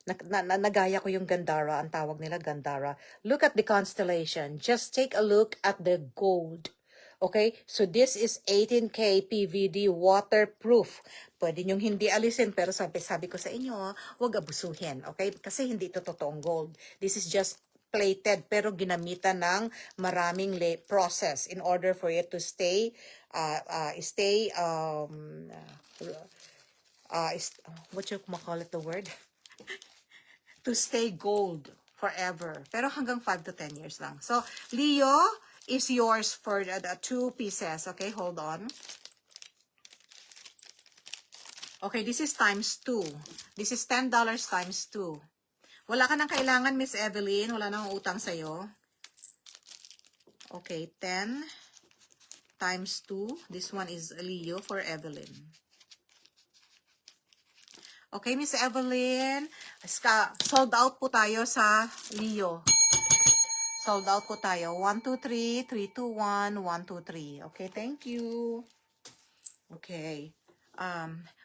Nagaya ko yung Gandara, ang tawag nila Gandara. Look at the constellation. Just take a look at the gold. Okay? So this is 18K PVD waterproof. Pwede nyong hindi alisin, pero sabi ko sa inyo, huwag abusuhin. Okay? Kasi hindi ito totoong gold. This is just plated, pero ginamitan ng maraming process in order for it to stay, what you call it, the word? To stay gold forever. Pero hanggang 5 to 10 years lang. So, Leo is yours for the 2 pieces. Okay, hold on. Okay, this is times 2. This is $10 times 2. Wala ka nang kailangan, Miss Evelyn. Wala nang utang sa'yo. Okay, 10 times 2. This one is Leo for Evelyn. Okay, Miss Evelyn, sold out po tayo sa Leo. Sold out po tayo. 1, 2, 3, 3, 2, 1, 1, 2, 3. Okay, thank you. Okay.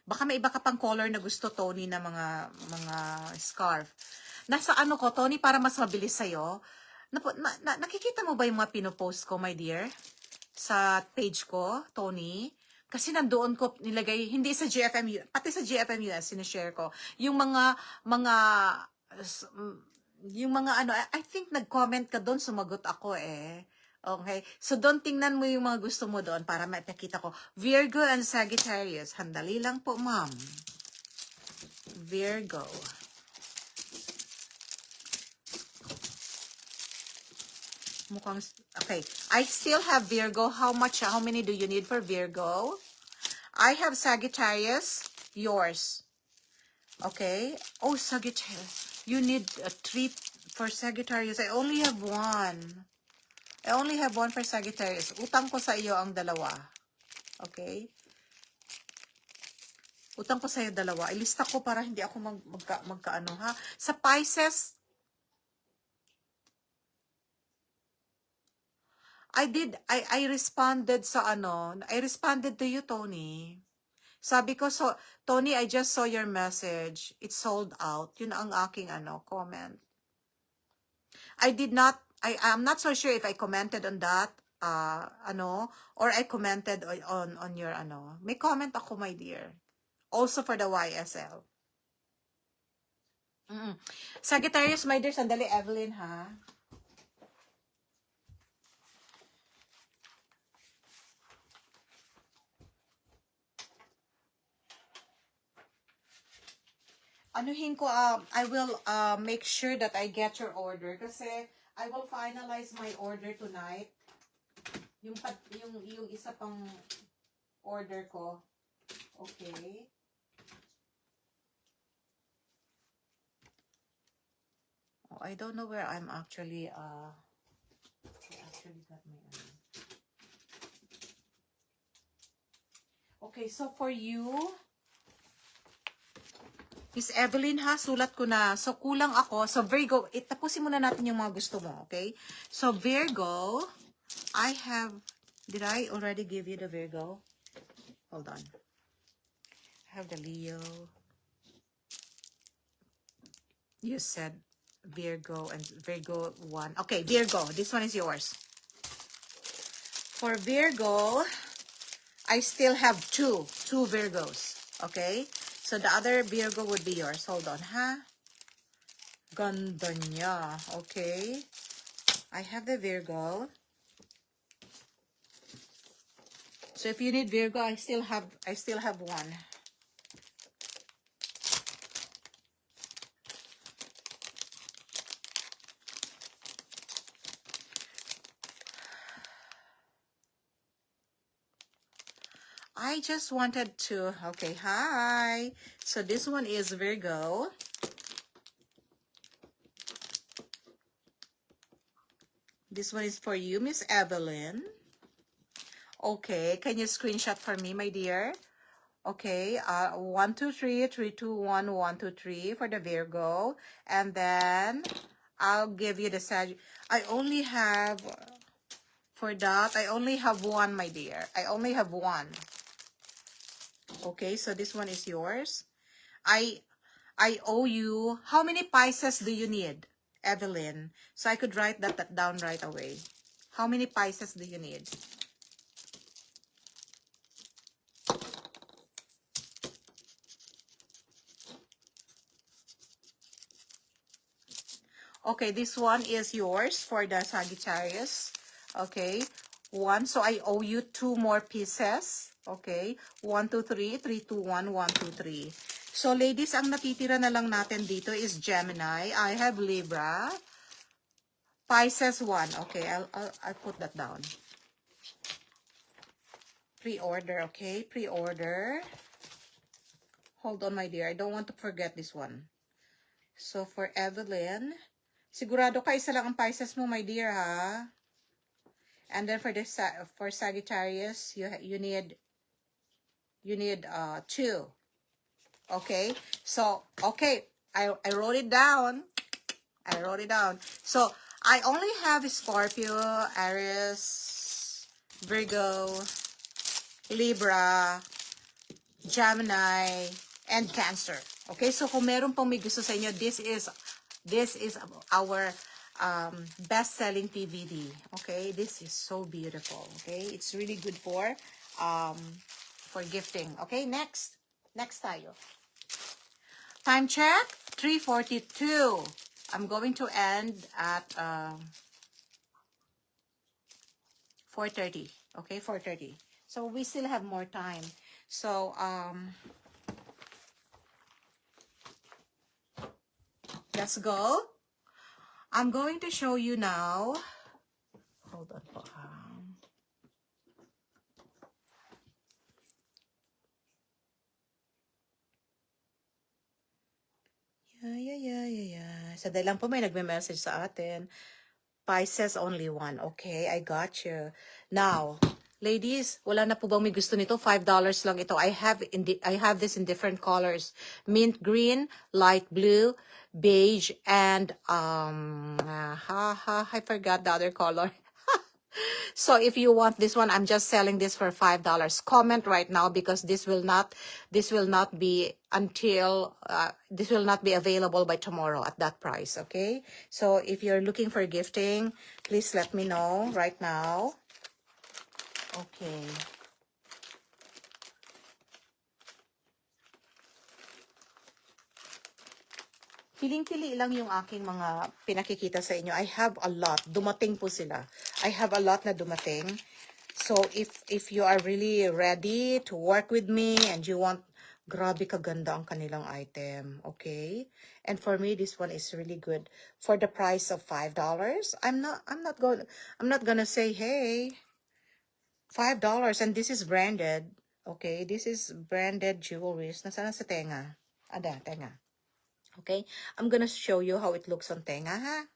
Baka may iba ka pang color na gusto, Tony, na mga scarf. Nasa ano ko, Tony, para mas mabilis sa'yo. Nakikita mo ba yung mga pinopost ko, my dear? Sa page ko, Tony? Kasi nandoon ko nilagay, hindi sa GFM, pati sa GFM US, sinishare ko. Yung mga I think nag-comment ka doon, sumagot ako eh. Okay? So, doon tingnan mo yung mga gusto mo doon para makita ko. Virgo and Sagittarius. Handali lang po, ma'am. Virgo. Mukhang, okay. I still have Virgo. How many do you need for Virgo? I have Sagittarius. Yours. Okay. Oh, Sagittarius. You need a 3 for Sagittarius. I only have 1. I only have 1 for Sagittarius. Utang ko sa iyo ang dalawa. Okay? Utang ko sa iyo dalawa. Ilista ko para hindi ako magkaano ha. Sa Pisces, I responded sa ano. I responded to you, Tony. Sabi ko, so, Tony, I just saw your message. It's sold out. Yun ang aking ano, comment. I'm not so sure if I commented on that, or I commented on your, may comment ako, my dear. Also for the YSL. Sagittarius, my dear, sandali, Evelyn, ha? Anuhin ko, I will make sure that I get your order kasi I will finalize my order tonight. Yung isa pang order ko. Okay. Oh, I don't know where I'm actually I actually got my Okay, so for you, Miss Evelyn ha, sulat ko na. So, kulang ako. So, Virgo, tapusin muna natin yung mga gusto mo, okay? So, Virgo, I have, did I already give you the Virgo? Hold on. I have the Leo. You said Virgo and Virgo 1. Okay, Virgo, this one is yours. For Virgo, I still have two Virgos, okay? So, the other Virgo would be yours. Hold on, ha? Ganda niya. Okay. I have the Virgo. So, if you need Virgo, I still have one. I just wanted to, okay, hi. So, this one is Virgo. This one is for you, Miss Evelyn. Okay, can you screenshot for me, my dear? Okay, 1, 2, 3, 3, 2, 1, 1, 2, 3 for the Virgo. And then, I'll give you the Sag. I only have, for that, I only have one, my dear. I only have one. Okay, so this one is yours. I owe you, how many Pisces do you need, Evelyn? So I could write that down right away. How many Pisces do you need? Okay, this one is yours for the Sagittarius. Okay, 1. So I owe you 2 more pieces. Okay, 1, 2, 3, 3, 2, 1, 1, 2, 3. So ladies, ang natitira na lang natin dito is Gemini. I have Libra. Pisces 1. Okay, I'll put that down. Pre-order, okay? Pre-order. Hold on, my dear. I don't want to forget this one. So for Evelyn, sigurado ka isa lang ang Pisces mo, my dear, ha? And then for Sagittarius, you need 2. Okay? So, okay, I wrote it down. So, I only have Scorpio, Aries, Virgo, Libra, Gemini, and Cancer. Okay? So, kung meron pong may gusto sa inyo, this is our best-selling PVD. Okay? This is so beautiful. Okay? It's really good for gifting. Okay? Next tayo. Time check, 3:42. I'm going to end at 4:30. Okay, 4:30. So we still have more time. So let's go. I'm going to show you now. Hold on po. Yeah. Sandali lang po, may nagme-message sa atin. Pisces only one. Okay, I got you. Now, ladies, wala na po bang may gusto nito? $5 lang ito. I have this in different colors. Mint green, light blue, beige, and I forgot the other color. So if you want this one, I'm just selling this for $5. Comment right now because this will not be until this will not be available by tomorrow at that price. Okay. So if you're looking for gifting, please let me know right now. Okay. Piling-pili lang yung aking mga pinakikita sa inyo. I have a lot. Dumating po sila. I have a lot na dumating. So, if you are really ready to work with me and you want, grabe kaganda ang kanilang item. Okay? And for me, this one is really good. For the price of $5, I'm not gonna say, hey, $5 and this is branded. Okay? This is branded jewelry. Nasaan sa tenga? Ada, tenga. Okay, I'm gonna show you how it looks on tenga, ha?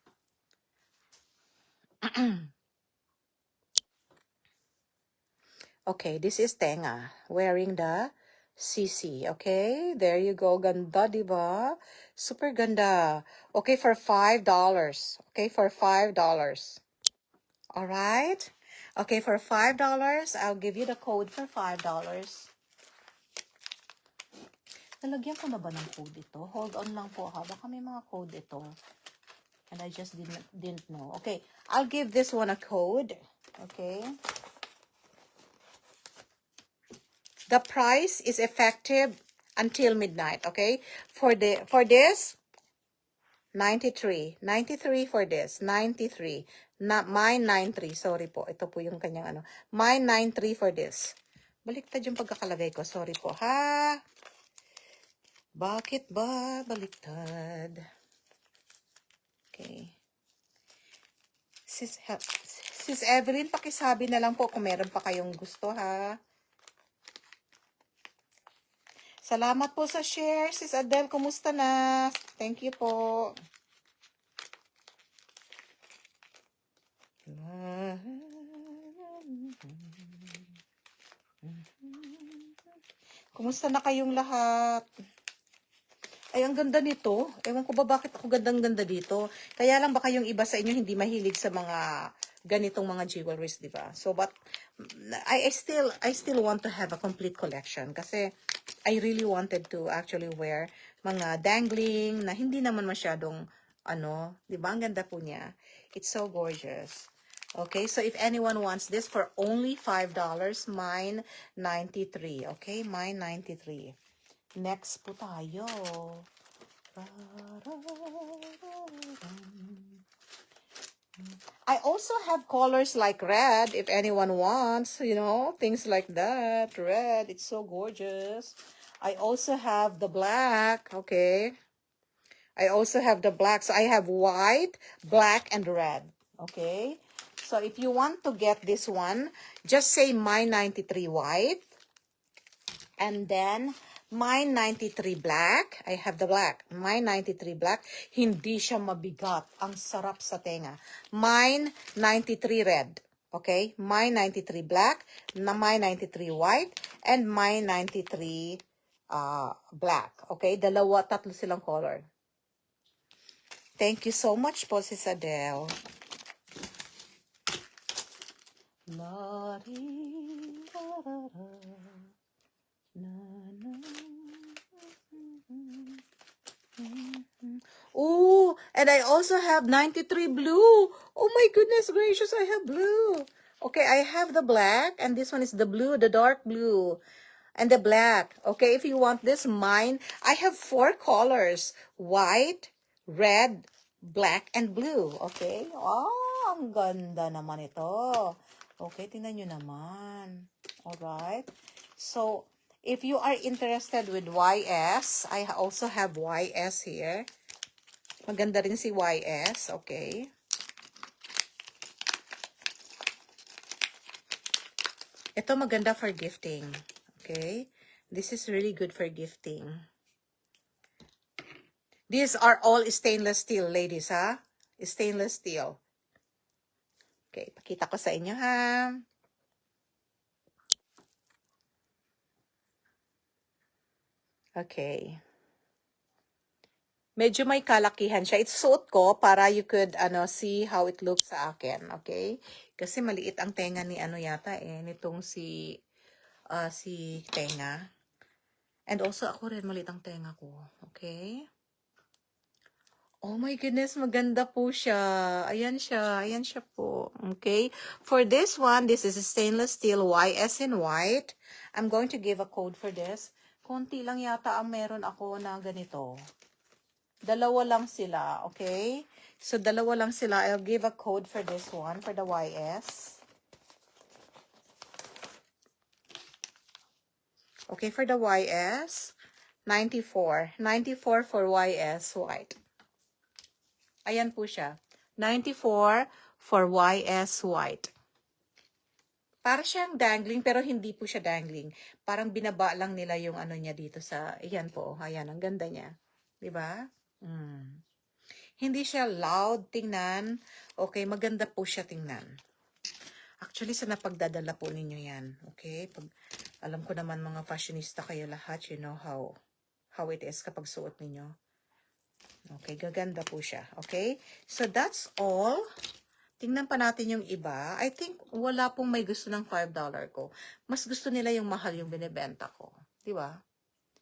Okay, this is tenga wearing the CC. Okay, there you go. Ganda, diba? Super ganda. Okay, for $5. Okay, for $5. All right. Okay, for $5, I'll give you the code for $5. Nalagyan ko na ba ng code ito? Hold on lang po, ha? Baka may mga code ito. And I just didn't know. Okay, I'll give this one a code. Okay. The price is effective until midnight. Okay. For this, 93. 93 for this. 93. Mine 93. Sorry po. Ito po yung kanyang ano. Mine 93 for this. Baliktad yung pagkakalagay ko. Sorry po, ha? Bakit ba baliktad? Okay. Sis Evelyn, pakisabi na lang po kung meron pa kayong gusto, ha? Salamat po sa share. Sis Adele, kumusta na? Thank you po. Kumusta na kayong lahat? Ay, ang ganda nito. Ewan ko ba bakit ako gandang-ganda dito. Kaya lang baka yung iba sa inyo hindi mahilig sa mga ganitong mga jewelries, di ba? So, but I still want to have a complete collection kasi I really wanted to actually wear mga dangling na hindi naman masyadong ano, di ba? Ang ganda po niya. It's so gorgeous. Okay, so if anyone wants this for only $5, mine 93. Okay, mine 93. Next po tayo. I also have colors like red if anyone wants, you know, things like that. Red, it's so gorgeous. I also have the black, okay? I also have the black. So I have white, black, and red, okay? So if you want to get this one, just say my 93 white. And then, my 93 black. I have the black. My 93 black. Hindi siya mabigat. Ang sarap sa tenga. Mine 93 red. Okay? My 93 black. My 93 white. And my 93 black. Okay? Dalawa, tatlo silang color. Thank you so much po, Sis Adele. Oh, and I also have 93 blue. Oh my goodness gracious, I have blue. Okay, I have the black, and this one is the blue, the dark blue, and the black. Okay, if you want this, mine, I have 4 colors. White, red, black, and blue. Okay? Oh, ang ganda naman ito. Okay, tingnan nyo naman. Alright? So, if you are interested with YS, I also have YS here. Maganda rin si YS, okay? Ito maganda for gifting, okay? This is really good for gifting. These are all stainless steel, ladies, ha? Stainless steel. Okay, pakita ko sa inyo, ha? Okay. Medyo may kalakihan siya. Isuot ko para you could see how it looks sa akin, okay? Kasi maliit ang tenga ni yata nitong si tenga. And also ako rin maliit ang tenga ko, okay? Oh my goodness, maganda po siya. Ayan siya po. Okay? For this one, this is a stainless steel YS in white. I'm going to give a code for this. Konti lang yata ang meron ako na ganito. Dalawa lang sila, okay? So, dalawa lang sila. I'll give a code for this one, for the YS. Okay, for the YS, 94. 94 for YS white. Ayan po siya. 94 for YS white. Para siyang dangling, pero hindi po siya dangling. Parang binaba lang nila yung niya dito sa, ayan po. Ayan, ang ganda niya. Diba? Hindi siya loud tingnan. Okay, maganda po siya tingnan. Actually, sa napagdadala po ninyo yan. Okay? Alam ko naman mga fashionista kayo lahat, you know how it is kapag suot ninyo. Okay, gaganda po siya. Okay? So, that's all. Tingnan pa natin yung iba. I think wala pong may gusto ng $5 ko. Mas gusto nila yung mahal yung binibenta ko. Di ba?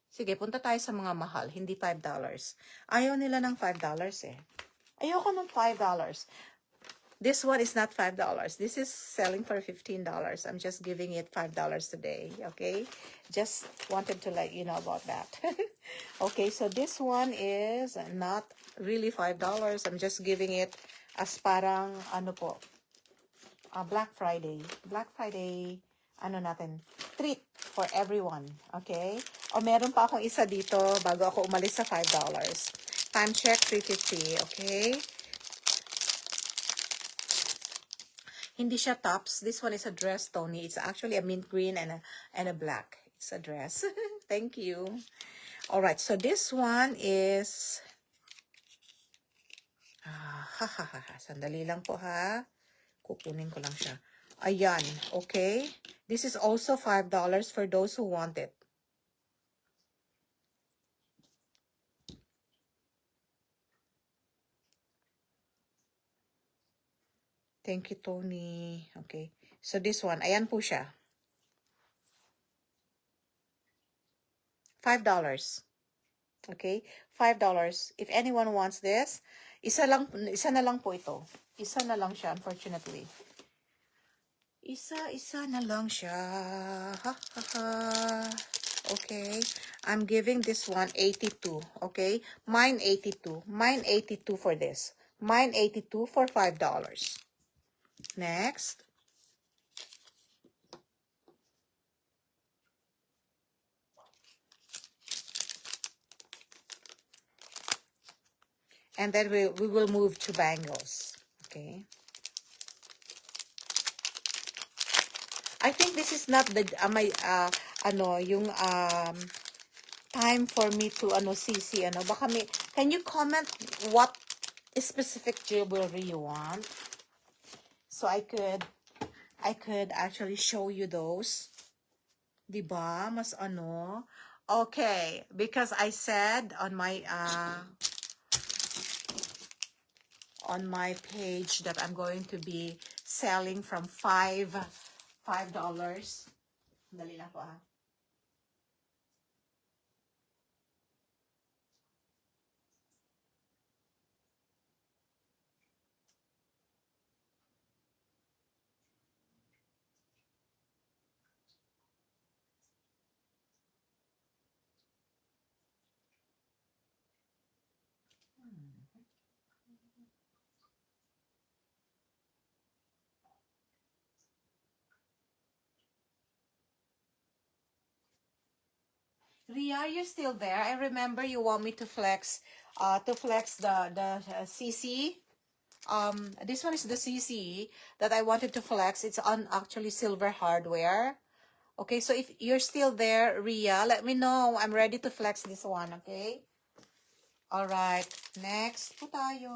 Sige, punta tayo sa mga mahal. Hindi $5. Ayaw nila ng $5 eh. Ayoko ng $5. This one is not $5. This is selling for $15. I'm just giving it $5 today. Okay? Just wanted to let you know about that. Okay, so this one is not really $5. I'm just giving it as parang, Black Friday. Black Friday, treat for everyone. Okay? O meron pa akong isa dito bago ako umalis sa $5. Time check, 3:50. Okay? Hindi siya tops. This one is a dress, Tony. It's actually a mint green and a black. It's a dress. Thank you. All right. So this one is sandali lang po ha. Kukunin ko lang siya. Ayan. Okay. This is also $5 for those who want it. Thank you, Tony. Okay. So this one, ayan po siya. $5. Okay? $5. If anyone wants this, isa na lang po ito. Isa na lang siya, unfortunately. Isa na lang siya. Ha, ha, ha. Okay. I'm giving this one 82. Okay? Mine 82. Mine 82 for this. Mine 82 for $5. Next. And then we will move to bangles. Okay. I think this is not the yung time for me to CC baka can you comment what specific jewelry you want, so I could actually show you those. Diba? Mas okay, because I said on my page that I'm going to be selling from $5. Dali na po ha. Ria, are you still there? I remember you want me to flex the CC. This one is the CC that I wanted to flex. It's on actually silver hardware. Okay, so if you're still there, Ria, let me know. I'm ready to flex this one, okay? Alright, next po tayo.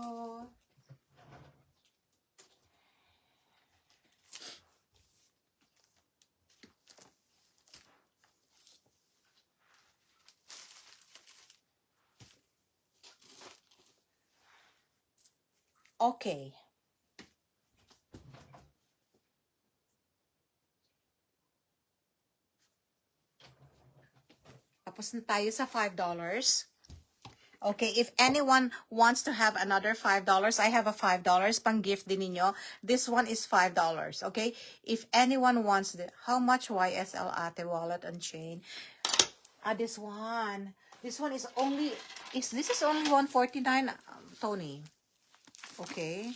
Okay. Tapos na tayo sa $5. Okay, if anyone wants to have another $5, I have a $5 pang gift din ninyo. This one is $5, okay? If anyone wants how much YSL Ate wallet and chain? This one. This one is only this is only $149, Tony. Okay.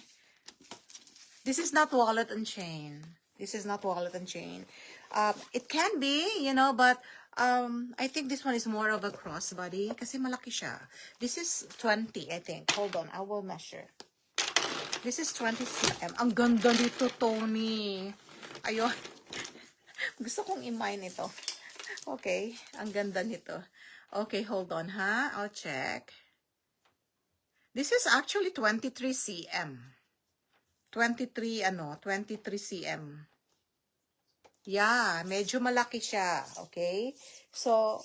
This is not wallet and chain. This is not wallet and chain. It can be, you know, but I think this one is more of a crossbody kasi malaki siya. This is 20, I think. Hold on, I will measure. This is 20 cm. Ang ganda nito, Tony. Ayun. Gusto kong i-mine ito. Okay, ang ganda nito. Okay, hold on, ha? I'll check. This is actually 23 cm. 23 cm. Yeah, medyo malaki siya, okay? So,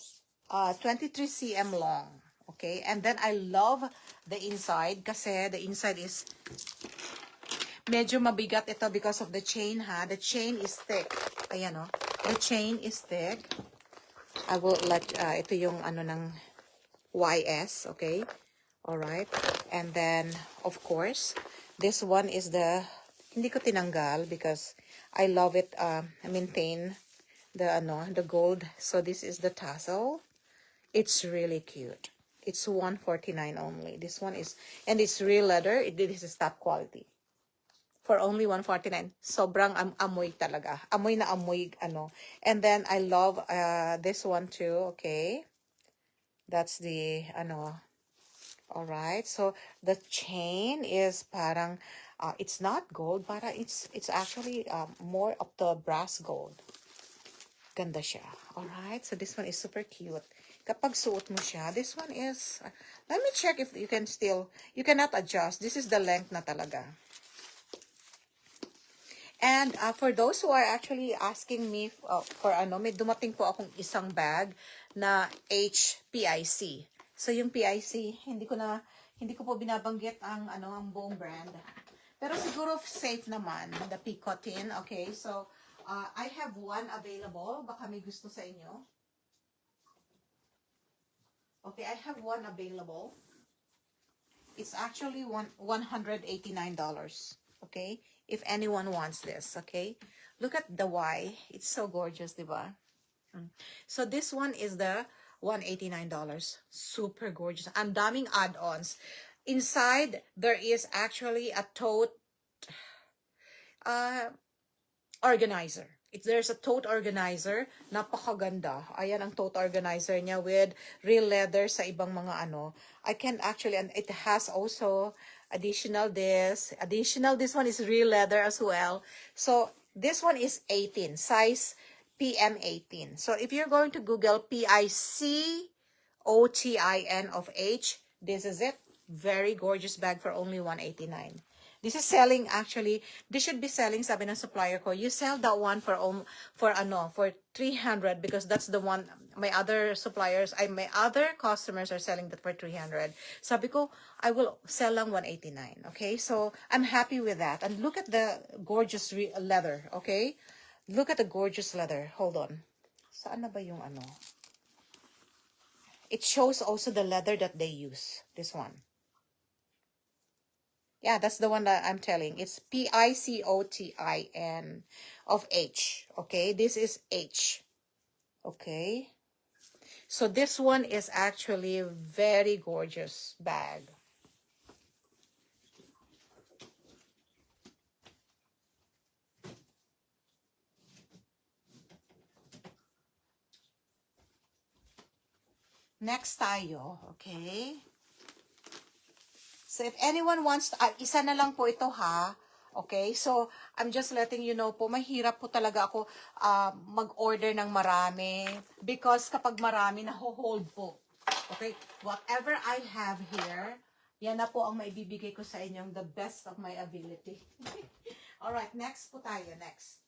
23 cm long, okay? And then I love the inside kasi the inside is medyo mabigat ito because of the chain, ha? The chain is thick. Ayan, oh. The chain is thick. I will let, ito yung ano ng YS, okay? Alright. And then, of course, this one is the, hindi ko tinanggal because I love it, maintain the gold. So this is the tassel. It's really cute. It's $149 only. This one is, and it's real leather. This is top quality. For only $149. Sobrang amoy talaga. Amoy na amoy, ano. And then I love this one too, okay? That's the, alright. So the chain is parang, it's not gold, para it's actually more of the brass gold. Ganda siya. Alright, so this one is super cute. Kapag suot mo siya, this one is, let me check if you can still, you cannot adjust. This is the length na talaga. And for those who are actually asking me for may dumating po akong isang bag na HPIC. So yung PIC, hindi ko po binabanggit ang buong brand. Pero siguro safe naman, the Picotin, okay? So, I have one available. Baka may gusto sa inyo. Okay, I have one available. It's actually $189. Okay? If anyone wants this, okay? Look at the Y. It's so gorgeous, diba? So, this one is the $189. Super gorgeous. Ang daming add-ons. Inside, there is actually a tote organizer. There's a tote organizer. Napakaganda. Ayan ang tote organizer niya with real leather sa ibang mga I can actually, and it has also additional this. This one is real leather as well. So, this one is 18. Size PM18. So, if you're going to Google PICOTIN of H, this is it. Very gorgeous bag for only $189. This is selling actually, this should be selling, sabi ng supplier ko, you sell that one for $300 because that's the one, my other customers are selling that for $300. Sabi ko, I will sell lang $189, okay? So, I'm happy with that. And look at the gorgeous leather, okay? Look at the gorgeous leather. Hold on. Saan na ba yung It shows also the leather that they use. This one. Yeah, that's the one that I'm telling. It's PICOTIN of H. Okay, this is H. Okay. So this one is actually a very gorgeous bag. Next tayo, okay? So, if anyone wants, isa na lang po ito ha. Okay? So, I'm just letting you know po, mahirap po talaga ako mag-order ng marami. Because kapag marami, naho-hold po. Okay, whatever I have here, yan na po ang maibibigay ko sa inyong the best of my ability. Alright, next po tayo. Next.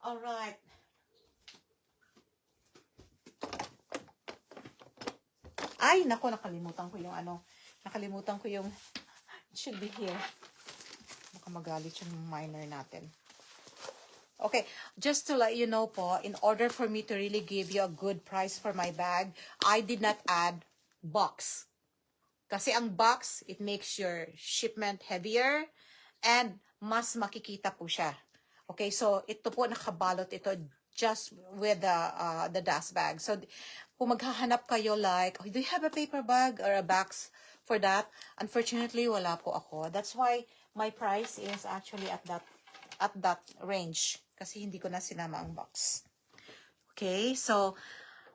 Alright. Ay, nako, nakalimutan ko yung ano. Nakalimutan ko yung, it should be here. Baka magalit yung minor natin. Okay, just to let you know po, in order for me to really give you a good price for my bag, I did not add box. Kasi ang box, it makes your shipment heavier and mas makikita po siya. Okay, so ito po nakabalot ito just with the dust bag. So kung maghahanap kayo like, oh, do you have a paper bag or a box for that? Unfortunately, wala po ako. That's why my price is actually at that range. Kasi hindi ko na sinama ang box. Okay, so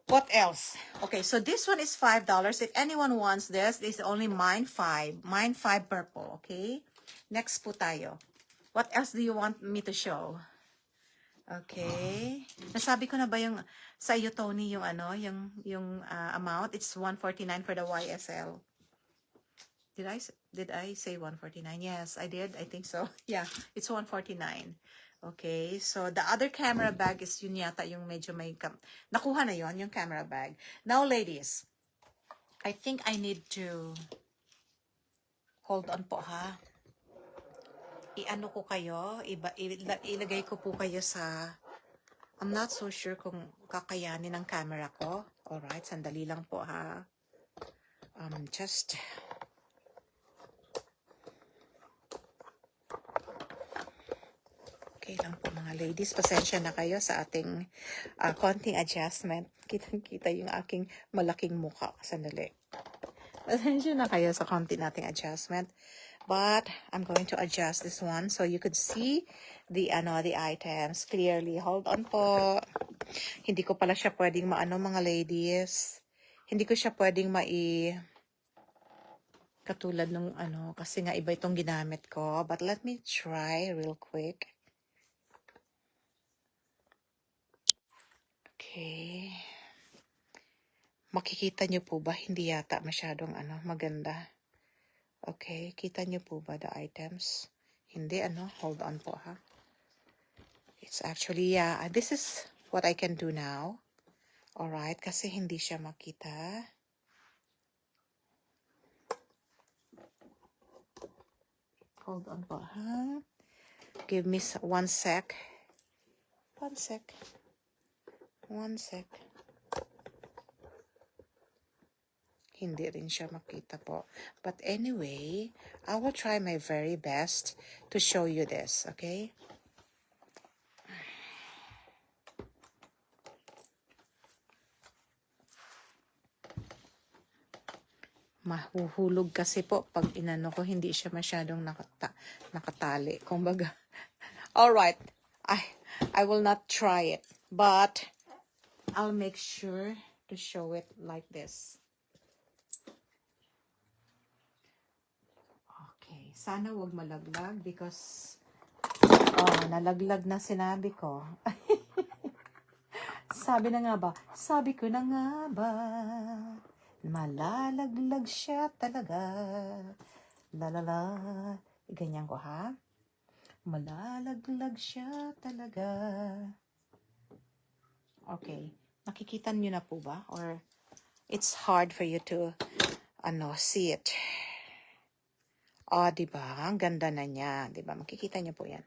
what else? Okay, so this one is $5. If anyone wants this is only mine 5. Mine 5 purple, okay? Next po tayo. What else do you want me to show? Okay. Nasabi ko na ba yung sa iyo, Tony, yung ano, yung amount? It's $149 for the YSL. Did I say 149? Yes, I did. I think so. Yeah, it's 149. Okay, so the other camera bag is yun yata yung medyo may nakuha na yon yung camera bag. Now, ladies, I think I need to hold on po ha. I-ano ko kayo, ilagay ko po kayo sa, I'm not so sure kung kakayanin ng camera ko. Alright, sandali lang po ha. Just okay lang po mga ladies. Pasensya na kayo sa ating konting adjustment. Kitang-kita yung aking malaking mukha. Sandali. Pasensya na kayo sa konti nating adjustment. But I'm going to adjust this one so you could see the items clearly. Hold on po. Hindi ko pala siya pwedeng maano mga ladies. Hindi ko siya pwedeng katulad nung kasi nga iba itong ginamit ko. But let me try real quick. Okay. Makikita nyo po ba? Hindi yata masyadong maganda. Okay, kita nyo po ba the items? Hindi hold on po ha. It's actually, this is what I can do now. Alright, kasi hindi siya makita. Hold on po ha. Give me 1 sec. 1 sec. 1 sec. Hindi rin siya makita po. But anyway, I will try my very best to show you this, okay? Mahuhulog kasi po pag inano ko, hindi siya masyadong nakatali. Kumbaga, alright, I will not try it, but I'll make sure to show it like this. Okay, sana wag malaglag because nalaglag na sinabi ko. Sabi na nga ba? Sabi ko na nga ba? Malalaglag siya talaga. Lalala. Ganyan ko ha. Malalaglag siya talaga. Okay. Nakikita niyo na po ba? Or it's hard for you to see it. Diba? Ang ganda na niya. Diba? Makikita niyo po yan.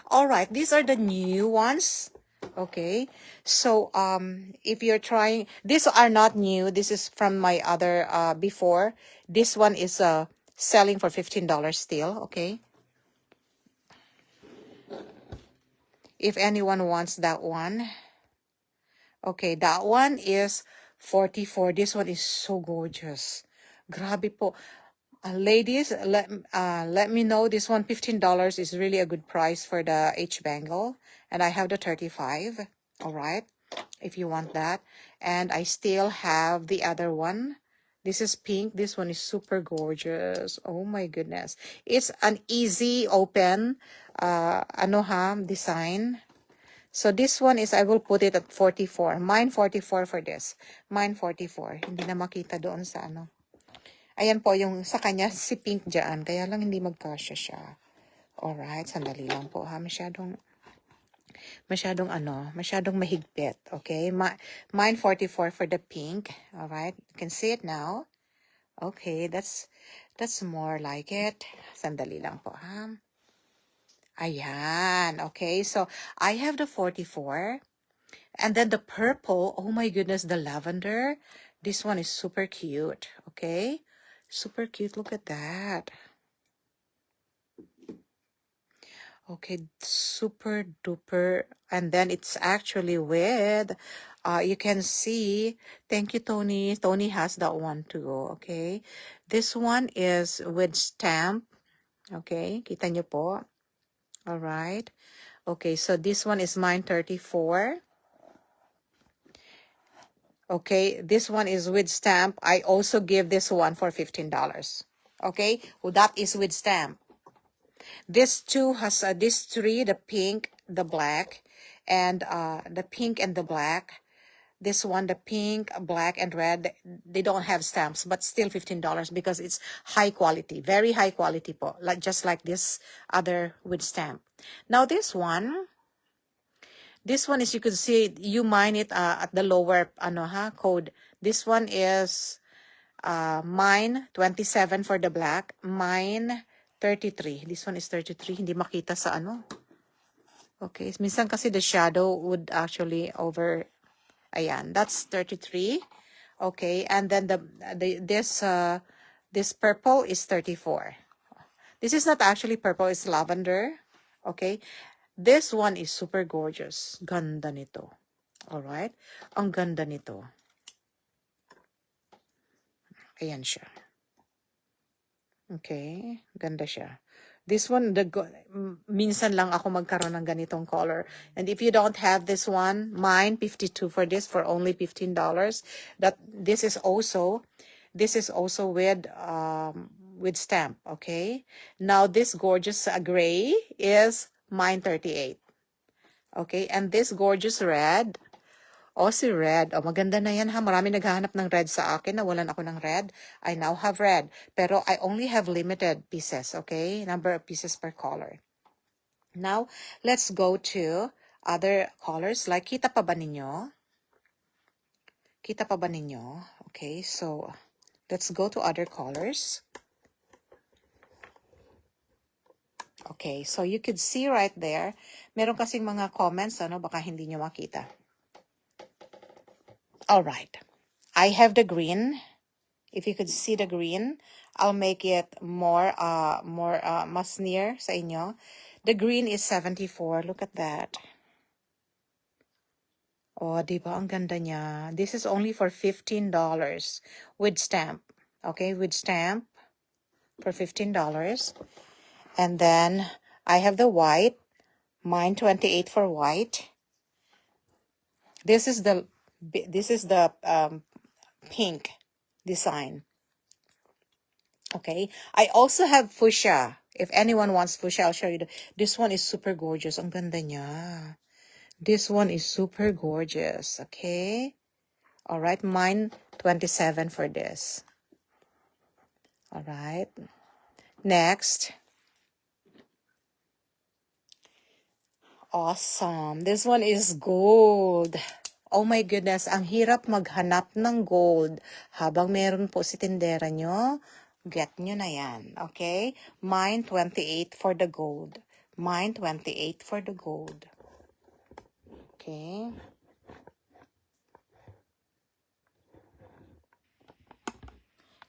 Alright. These are the new ones. Okay, so if you're trying, these are not new. This is from my other before. This one is selling for $15 still. Okay, if anyone wants that one. Okay, that one is $44. This one is so gorgeous. Grabe po. Ladies, let me know. This one, $15 is really a good price for the H bangle. And I have the 35. All right, if you want that. And I still have the other one. This is pink. This one is super gorgeous. Oh my goodness. It's an easy open design. So this one is, I will put it at 44. Mine 44 for this. Mine 44. Hindi na makita doon sa ano. Ayan po yung sa kanya, si pink dyan. Kaya lang hindi magkasya siya. Alright, sandali lang po ha. Masyadong mahigpit. Okay, mine 44 for the pink. Alright, you can see it now. Okay, that's more like it. Sandali lang po ha. Ayan, okay. So, I have the 44. And then the purple, oh my goodness, the lavender. This one is super cute, okay? Super cute, look at that. Okay, super duper. And then it's actually with, you can see, thank you, Tony. Tony has that one too, okay? This one is with stamp, okay? Kita nyo po. All right. Okay, so this one is mine 34. Okay, this one is with stamp. I also give this one for $15. Okay, well, that is with stamp. This two has these three, the pink, the black, and the pink and the black. This one, the pink, black, and red, they don't have stamps, but still $15 because it's high quality, very high quality po, like just like this other with stamp. Now this one is, you could see, you mine it at the lower code. This one is mine 27 for the black, mine 33. This one is 33. Hindi makita sa ano. Okay, minsan kasi the shadow would actually over. Ayan, that's 33. Okay, and then this purple is 34. This is not actually purple, it's lavender. Okay, this one is super gorgeous. Ganda nito. Alright, ang ganda nito. Ayan siya. Okay, ganda siya. This one, minsan lang ako magkaroon ng ganitong color. And if you don't have this one, mine 52 for this, for only $15. This is also with stamp, okay? Now this gorgeous gray is mine 38. Okay, and this gorgeous red, si red. Maganda na yan ha. Marami naghahanap ng red sa akin. Nawalan ako ng red. I now have red. Pero I only have limited pieces, okay? Number of pieces per color. Now, let's go to other colors. Like, kita pa ba ninyo? Kita pa ba ninyo? Okay, so, let's go to other colors. Okay, so you could see right there. Meron kasing mga comments, baka hindi nyo makita. All right, I have the green. If you could see the green, I'll make it more mas near sa inyo. The green is 74. Look at that. Oh, diba ang ganda niya. This is only for $15 with stamp. Okay, with stamp for $15. And then I have the white. Mine 28 for white. This is the pink design. Okay, I also have fuchsia. If anyone wants fuchsia, I'll show you. This one is super gorgeous. Ang ganda niya. This one is super gorgeous. Okay. All right, mine 27 for this. All right. Next. Awesome. This one is gold. Oh my goodness, ang hirap maghanap ng gold habang meron po si tindera nyo. Get nyo na yan, okay? Mine 28 for the gold. Mine 28 for the gold. Okay.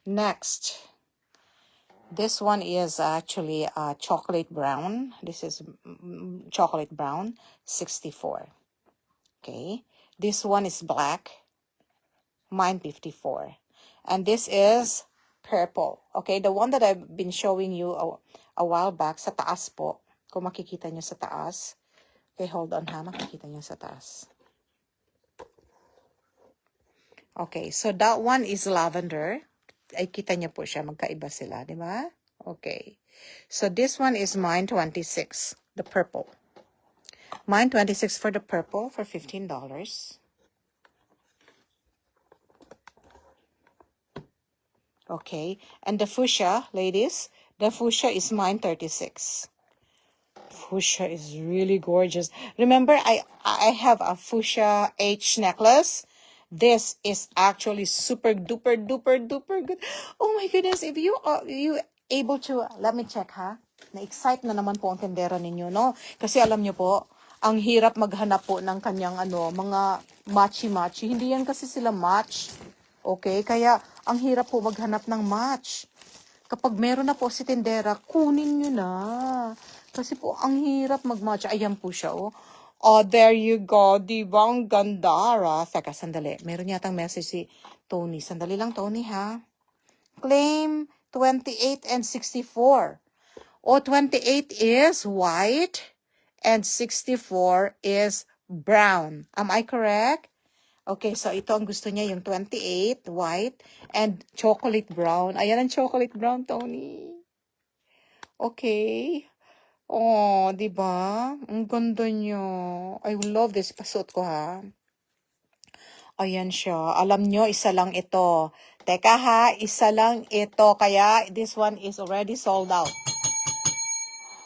Next. This one is actually chocolate brown. This is chocolate brown, 64. Okay. This one is black. Mine 54. And this is purple. Okay, the one that I've been showing you a while back, sa taas po. Kung makikita nyo sa taas. Okay, hold on ha, makikita nyo sa taas. Okay, so that one is lavender. Ay, kita niyo po siya. Magkaiba sila, di ba? Okay. So this one is mine 26, the purple. Mine 26 for the purple for $15. Okay. And the fuchsia, ladies, the fuchsia is mine 36. Fuchsia is really gorgeous. Remember, I have a fuchsia H necklace. This is actually super duper duper duper good. Oh my goodness, if you able to, let me check ha. Na-excite na naman po ang tendera ninyo, no? Kasi alam nyo po, ang hirap maghanap po ng kanyang mga matchy-matchy. Hindi yan kasi sila match. Okay? Kaya ang hirap po maghanap ng match. Kapag meron na po si tendera, kunin nyo na. Kasi po, ang hirap mag-match. Ayan po siya, oh. Oh, there you go. Diba? Ang ganda. Teka, sandali. Meron yatang message si Tony. Sandali lang, Tony, ha? Claim 28 and 64. Oh, 28 is white and 64 is brown. Am I correct? Okay, so ito ang gusto niya, yung 28, white, and chocolate brown. Ayan ang chocolate brown, Tony. Okay. Oh, di ba? Ang ganda niya. I love this. Pasuot ko, ha? Ayan siya. Alam nyo, isa lang ito. Teka, ha? Isa lang ito. Kaya, this one is already sold out.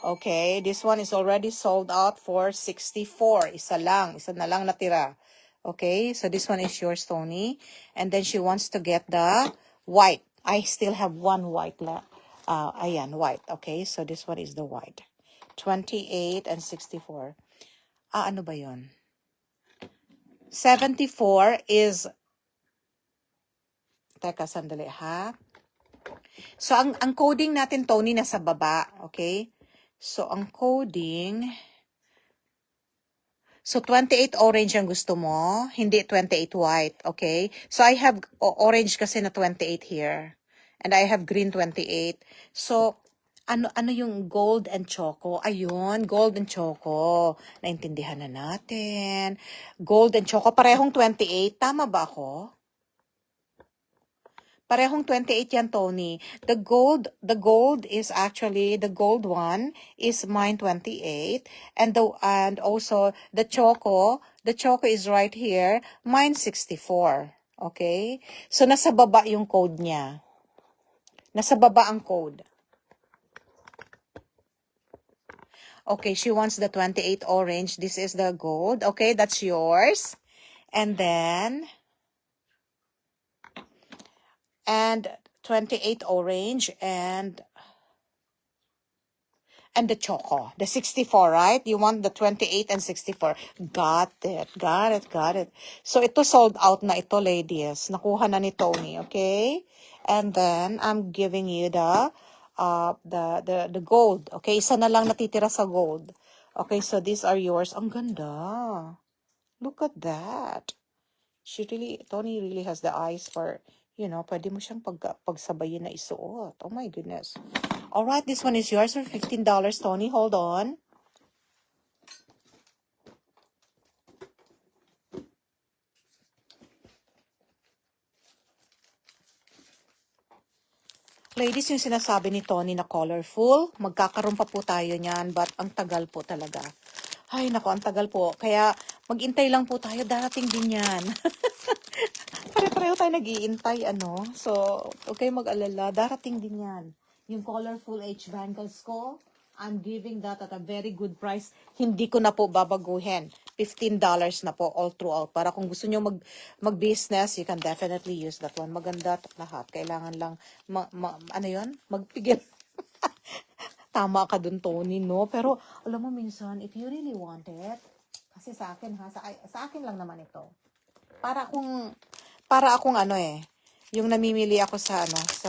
Okay, this one is already sold out for 64. Isa na lang natira. Okay, so this one is yours, Tony. And then she wants to get the white. I still have one white left. Ayan, white. Okay, so this one is the white. 28 and 64. Ano ba yon? 74 is... Teka, sandali, ha? So, ang coding natin, Tony, nasa baba. Okay? So, ang coding... So, 28 orange ang gusto mo, hindi 28 white, okay? So, I have orange kasi na 28 here. And I have green 28. So, ano yung gold and choco? Ayun, gold and choco. Naintindihan na natin. Gold and choco, parehong 28. Tama ba ako? Parehong 28 yan, Tony. The gold is actually, the gold one is mine 28. And also the choco is right here, mine 64. Okay? So nasa baba yung code niya. Nasa baba ang code. Okay, she wants the 28 orange. This is the gold. Okay, that's yours. And then 28 orange and the choco, the 64, right? You want the 28 and 64. Got it. So, ito sold out na ito, ladies. Nakuha na ni Tony, okay? And then, I'm giving you the gold. Okay, isa na lang natitira sa gold. Okay, so these are yours. Ang ganda. Look at that. Tony really has the eyes for, pwede mo siyang pagsabayin na isuot. Oh my goodness. Alright, this one is yours for $15, Tony. Hold on. Ladies, yung sinasabi ni Tony na colorful, magkakaroon pa po tayo niyan, but ang tagal po talaga. Ay, nako, ang tagal po. Kaya, mag-intay lang po tayo, darating din yan. Pare-pareho tayo nag-iintay, ano? So, okay mag-alala, darating din yan. Yung colorful H bangles ko, I'm giving that at a very good price. Hindi ko na po babaguhin. $15 na po all throughout. Para kung gusto nyo mag-business, you can definitely use that one. Maganda lahat. Kailangan lang, magpigil. Tama ka dun, Tony, no? Pero, alam mo, minsan, if you really want it, kasi sa akin, ha? Sa akin lang naman ito. Para akong yung namimili ako sa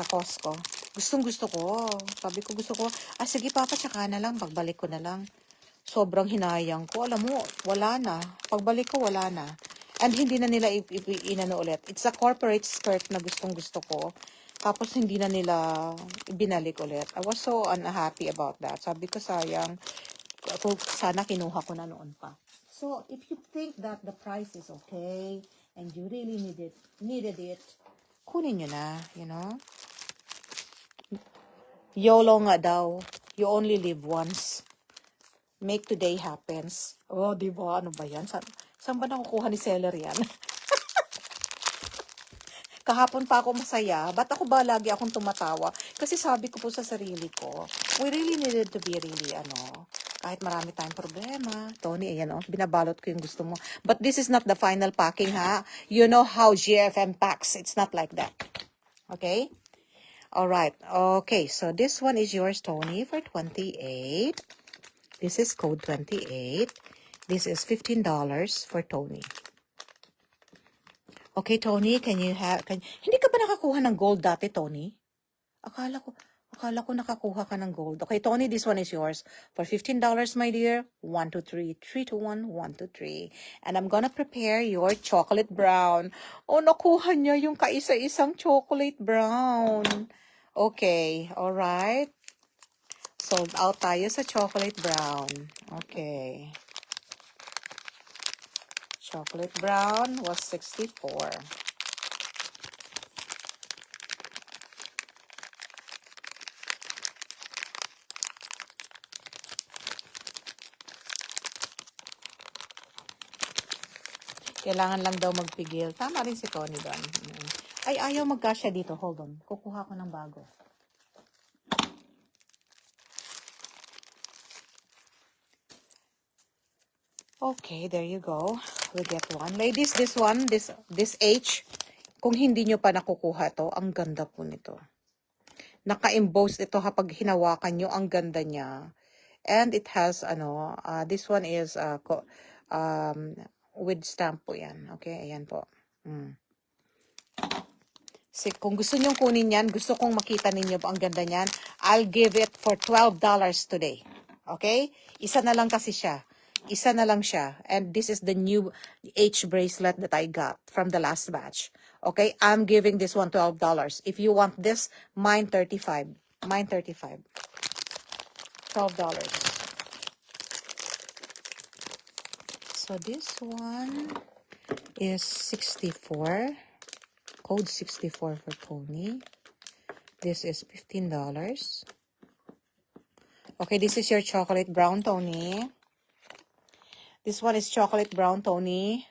Costco. Gustong-gusto ko. Sabi ko, sige papa, tsaka na lang, pagbalik ko na lang. Sobrang hinayang ko. Alam mo, wala na. Pagbalik ko, wala na. And hindi na nila inano ulit. It's a corporate skirt na gustong-gusto ko. Tapos hindi na nila binalik ulit. I was so unhappy about that. Sabi ko, sayang. Sana kinuha ko na noon pa. So, if you think that the price is okay, and you really needed it, kunin nyo na, you know. YOLO nga daw. You only live once. Make today happens. Oh, di ba? Ano ba yan? Saan ba nakukuha ni seller yan? Kahapon pa ako masaya. Ba't ako ba lagi akong tumatawa? Kasi sabi ko po sa sarili ko, we really needed to be really, kahit marami tayong problema. Tony, ayan binabalot ko yung gusto mo. But this is not the final packing, ha? You know how GFM packs. It's not like that. Okay? Alright. Okay, so this one is yours, Tony, for 28. This is code 28. This is $15 for Tony. Okay, Tony, hindi ka ba nakakuha ng gold dati, Tony? Akala ko nakakuha ka ng gold. Okay, Tony, this one is yours. For $15, my dear. 1, 2, 3. 3 to 1, 1 to 3. And I'm gonna prepare your chocolate brown. Oh, nakuha niya yung kaisa-isang chocolate brown. Okay, alright. Sold out tayo sa chocolate brown. Okay. Chocolate brown was 64. Kailangan lang daw magpigil. Tama rin si Tony doon. Ay, ayaw magkasya dito. Hold on. Kukuha ko ng bago. Okay, there you go. We get one. Ladies, this one, this H, kung hindi nyo pa nakukuha to, ang ganda po nito. Naka-emboss ito kapag hinawakan nyo, ang ganda niya. And it has, this one is, with stamp po yan. Okay, ayan po. Kung gusto nyong kunin yan, gusto kong makita ninyo ang ganda niyan, I'll give it for $12 today. Okay? Isa na lang kasi siya. Isa na lang siya. And this is the new H bracelet that I got from the last batch. Okay? I'm giving this one $12. If you want this, mine $35. Mine $35. $12. So this one is 64. Code 64 for Tony. This is $15. Okay, this is your chocolate brown, Tony. This one is chocolate brown, Tony.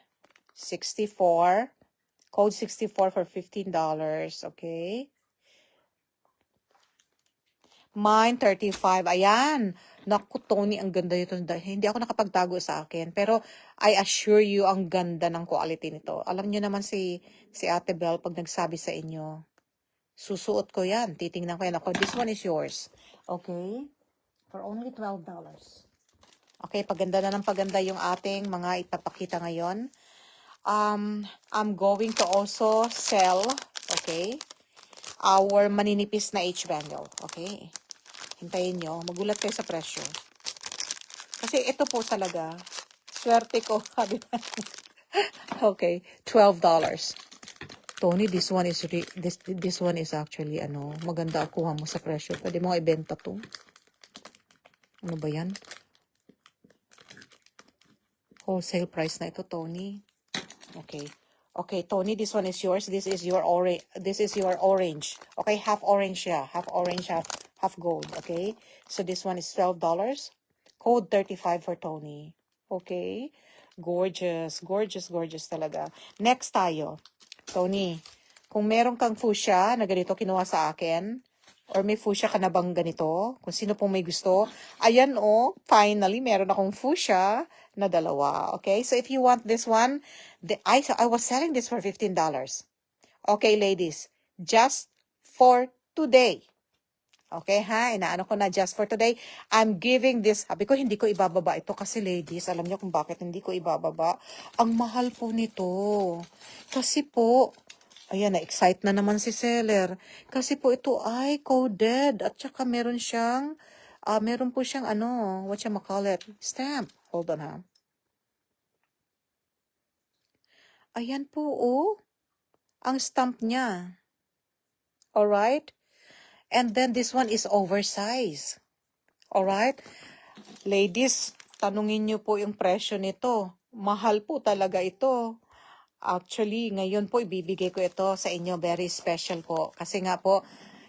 64. Code 64 for $15. Okay. Mine, 35. Ayan. Naku, Tony, ang ganda nito. Hindi ako nakapagtago sa akin. Pero, I assure you, ang ganda ng quality nito. Alam nyo naman si Ate Belle, pag nagsabi sa inyo, susuot ko yan. Titingnan ko yan. Ako, this one is yours. Okay? For only $12. Okay, paganda na ng paganda yung ating mga ipapakita ngayon. I'm going to also sell, okay, our maninipis na H-bangle. Okay? Hintayin nyo. Magulat kayo sa presyo. Kasi ito po talaga, swerte ko. Okay, $12. Tony, this one is this one is actually maganda kuha mo sa presyo. Pwede mo ibenta to. Ano ba yan? Wholesale price na ito, Tony. Okay. Okay, Tony, this one is yours. This is your orange. Okay, half orange siya. Half orange, half gold. Okay? So this one is $12. Code 35 for Tony. Okay? Gorgeous. Gorgeous, gorgeous talaga. Next tayo. Tony, kung meron kang fuchsia na ganito kinuha sa akin, or may fuchsia ka na bang ganito, kung sino pong may gusto, ayan finally, meron akong fuchsia na dalawa. Okay? So if you want this one, I was selling this for $15. Okay, ladies, just for today. Okay, ha? Inaano ko na just for today. I'm giving this, sabi ko, hindi ko ibababa ito kasi ladies, alam niyo kung bakit hindi ko ibababa. Ang mahal po nito. Kasi po, ayan, na-excite na naman si seller. Kasi po ito ay coded. At saka meron po siyang whatchamacallit, stamp. Hold on, ha? Ayan po, ang stamp niya. Alright? And then this one is oversized. Alright? Ladies, tanungin niyo po yung presyo nito. Mahal po talaga ito. Actually, ngayon po ibibigay ko ito sa inyo. Very special po. Kasi nga po,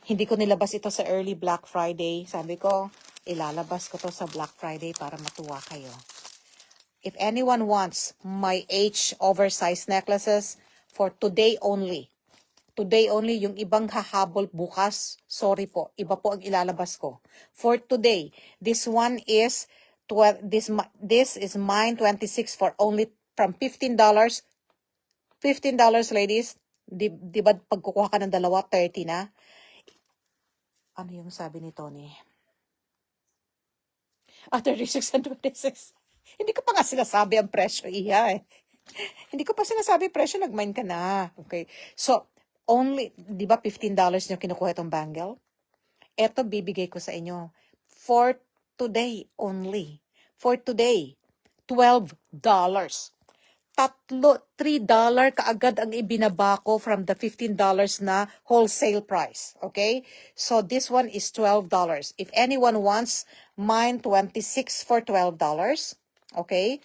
hindi ko nilabas ito sa early Black Friday. Sabi ko, ilalabas ko to sa Black Friday para matuwa kayo. If anyone wants my H oversized necklaces for today only, yung ibang hahabol bukas, sorry po, iba po ang ilalabas ko. For today, this one is, this is mine 26 for only from $15. $15, ladies. Di ba pag kukuha ka ng dalawa, 30 na? Ano yung sabi ni Tony? 36 and 26. Hindi ko pa nga sinasabi ang presyo, iya eh. Hindi ko pa sinasabi presyo, nag-mine ka na. Okay. So, only, di ba $15 nyo kinukuha itong bangle? Ito bibigay ko sa inyo. For today only. For today, $12. $3 kaagad ang ibinaba ko from the $15 na wholesale price. Okay? So, this one is $12. If anyone wants mine 26 for $12. Okay?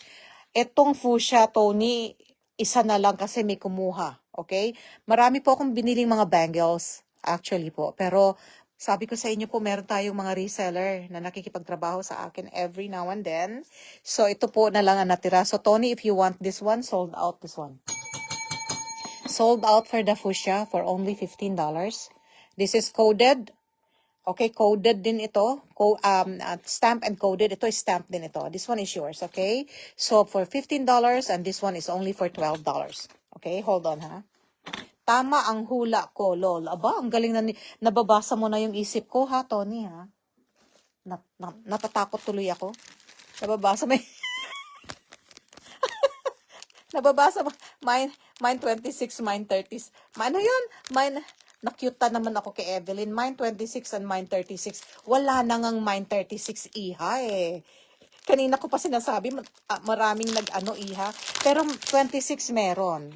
Etong fuchsia, Tony, isa na lang kasi may kumuha. Okay? Marami po akong biniling mga bangles. Actually po. Pero, sabi ko sa inyo po, meron tayong mga reseller na nakikipagtrabaho sa akin every now and then. So, ito po na lang ang natira. So, Tony, if you want this one, sold out this one. Sold out for the fuchsia for only $15. This is coded. Okay, coded din ito. Stamp and coded. Ito is stamp din ito. This one is yours, okay? So, for $15 and this one is only for $12. Okay, hold on ha. Tama ang hula ko, lol. Aba, ang galing na nababasa mo na yung isip ko, ha, Tony, ha? Natatakot tuloy ako. Nababasa mo nababasa mo. Mine 26, mine 30. Ano yun? Mine, na-cute naman ako kay Evelyn. Mine 26 and mine 36. Wala na ngang mine 36, iha, eh. Kanina ko pa sinasabi, maraming nag-ano, iha. Pero 26 meron.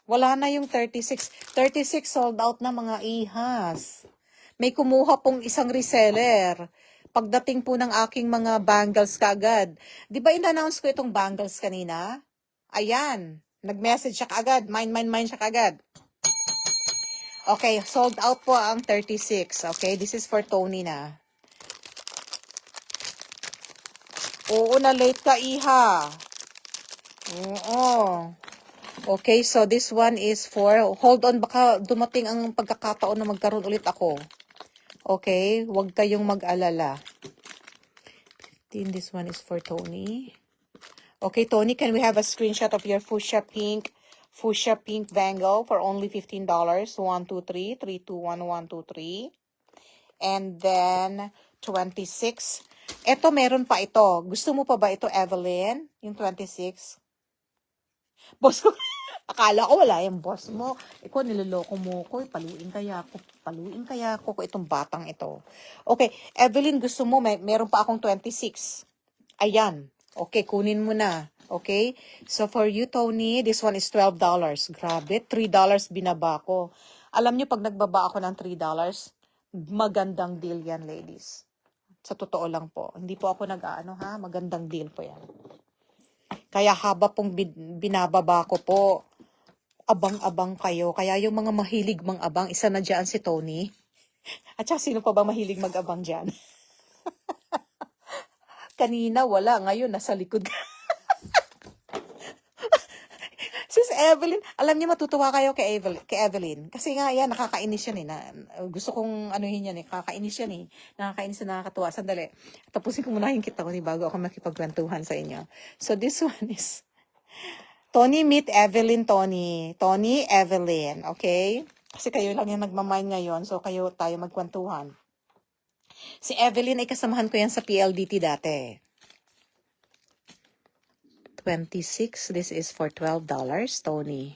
Wala na yung 36. 36 sold out na mga ihas. May kumuha pong isang reseller. Pagdating po ng aking mga bangles kaagad. Di ba in-announce ko itong bangles kanina? Ayan. Nag-message siya kaagad. Mine siya kaagad. Okay, sold out po ang 36. Okay, this is for Tony na. Oo, na late ka, iha. Oo. Okay, so this one is for, hold on, baka dumating ang pagkakataon na magkaroon ulit ako. Okay, huwag kayong mag-alala. This one is for Tony. Okay, Tony, can we have a screenshot of your fuchsia pink bangle for only $15? 1, 2, 3, 3, 2, 1, 1, 2, 3. And then, 26. Ito, meron pa ito. Gusto mo pa ba ito, Evelyn? Yung 26? Boss ko, akala ko wala yung boss mo. Ikaw, niloloko mo ko. Paluin kaya ako kung itong batang ito. Okay, Evelyn, gusto mo, meron pa akong 26. Ayan. Okay, kunin mo na. Okay? So, for you, Tony, this one is $12. Grabe, $3 binaba ko. Alam nyo, pag nagbaba ako ng $3, magandang deal yan, ladies. Sa totoo lang po. Hindi po ako nag-aano, ha? Magandang deal po yan. Kaya haba pong binababa ko po, abang-abang kayo. Kaya yung mga mahilig mang-abang, isa na dyan si Tony. At saka sino pa ba mahilig mag-abang dyan? Kanina wala, ngayon nasa likod. Sis Evelyn, alam niyo matutuwa kayo kay Evelyn. Kasi nga yan, nakakainis yan eh. Gusto kong anuhin yan eh. Nakakainis yan eh. Nakakainis na nakakatuwa. Sandali. Tapusin ko muna yung kita ko ni bago ako makipagkwentuhan sa inyo. So this one is Tony meet Evelyn, Tony. Tony, Evelyn. Okay? Kasi kayo lang yung nagmamind ngayon. So kayo tayo magkwentuhan. Si Evelyn ay kasamahan ko yan sa PLDT dati. 26. This is for $12, Tony.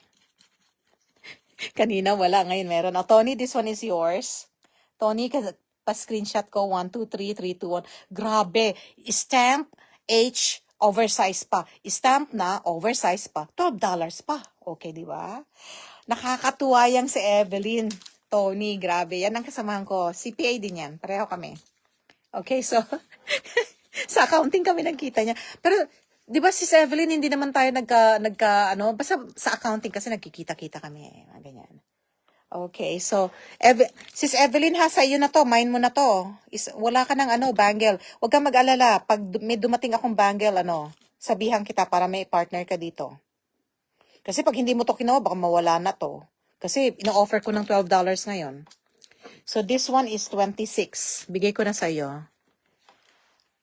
Kanina wala, ngayon meron. Oh, Tony, this one is yours. Tony, pa-screenshot ko. 1, 2, 3, 3, 2, 1. Grabe. Stamp H, oversize pa. Stamp na, oversize pa. $12 pa. Okay, di ba? Nakakatuwa yang si Evelyn. Tony, grabe. Yan ang kasamahan ko. CPA din yan. Pareho kami. Okay, so, sa accounting kami nagkita niya. Pero, Di ba, Sis Evelyn, hindi naman tayo ano, basta sa accounting kasi nagkikita-kita kami. Ganyan. Okay, so, Sis Evelyn ha, sa iyo na to, mine mo na to. Wala ka ng ano, bangle. Huwag kang mag-alala. Pag may dumating akong bangle, ano, sabihan kita para may partner ka dito. Kasi pag hindi mo to kinuha, baka mawala na to. Kasi ino-offer ko ng $12 ngayon. So, this one is 26. Bigay ko na sa iyo.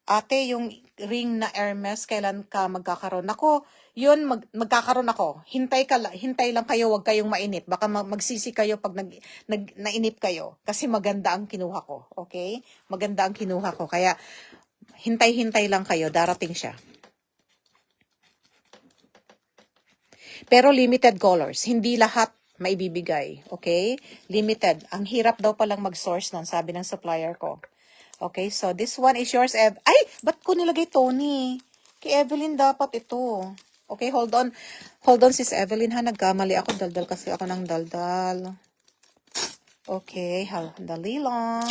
Ate, yung ring na Hermes, kailan ka magkakaroon? Ako, yun, magkakaroon ako. Hintay lang kayo, wag kayong mainip. Baka magsisi kayo pag nainip kayo. Kasi maganda ang kinuha ko, okay? Maganda ang kinuha ko. Kaya, hintay-hintay lang kayo, darating siya. Pero limited colors, hindi lahat maibibigay, okay? Limited. Ang hirap daw palang mag-source nun, sabi ng supplier ko. Okay, so this one is yours, Ay! Ba't ko nilagay Tony? Kay Evelyn dapat ito. Okay, hold on. Hold on, Sis Evelyn ha. Nagkamali ako. Daldal kasi ako ng daldal. Okay, dali lang.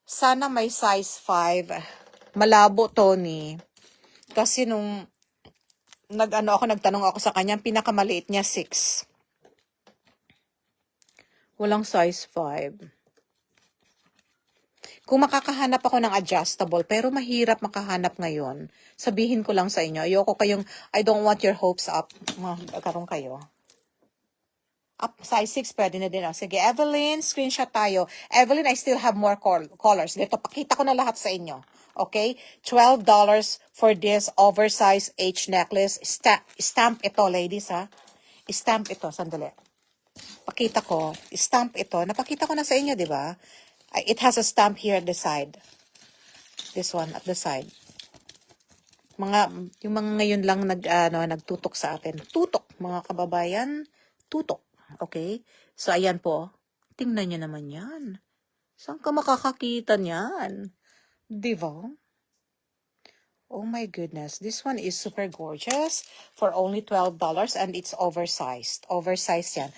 Sana may size 5. Malabo, Tony. Kasi nung nagtanong ako sa kanya, pinakamaliit niya 6. Walang size 5. Kung makakahanap ako ng adjustable, pero mahirap makahanap ngayon, sabihin ko lang sa inyo, ayoko kayong, I don't want your hopes up. Magkaroon kayo. Up, size 6, pwede na din. Sige, Evelyn, screenshot tayo. Evelyn, I still have more colors. Dito, pakita ko na lahat sa inyo. Okay? $12 for this oversized H necklace. Stamp ito, ladies, ha? Stamp ito, sandali. Pakita ko. Stamp ito. Napakita ko na sa inyo, di ba? It has a stamp here at the side. This one at the side. Yung mga ngayon lang nagtutok sa atin. Tutok, mga kababayan. Tutok. Okay? So, ayan po. Tingnan nyo naman yan. Saan ka makakakita niyan? Diba? Oh my goodness. This one is super gorgeous for only $12 and it's oversized. Oversized yan.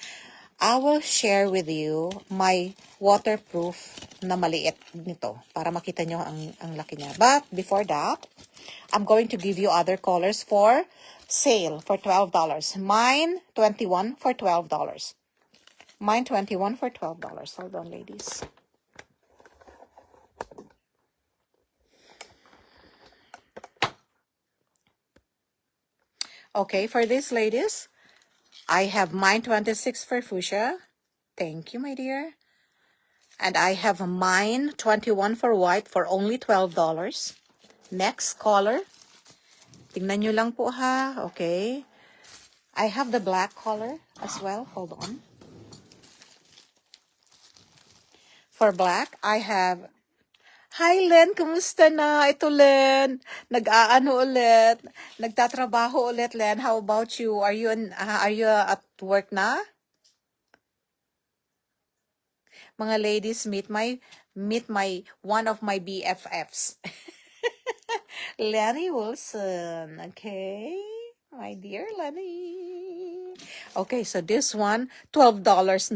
I will share with you my waterproof na maliit nito para makita nyo ang laki niya. But before that, I'm going to give you other colors for sale for $12. Mine, 21 for $12. Mine, 21 for $12. Hold on, ladies. Okay, for this, ladies, I have mine 26 for fuchsia. Thank you, my dear. And I have mine 21 for white for only $12. Next color. Tingnan nyo lang po ha. Okay. I have the black color as well. Hold on. For black, I have... Hi, Len. Kumusta na? Ito, Len. Nag-aano ulit. Nagtatrabaho ulit, Len. How about you? Are you at work na? Mga ladies, meet my one of my BFFs. Lenny Wilson. Okay? My dear Lenny. Okay, so this one, $12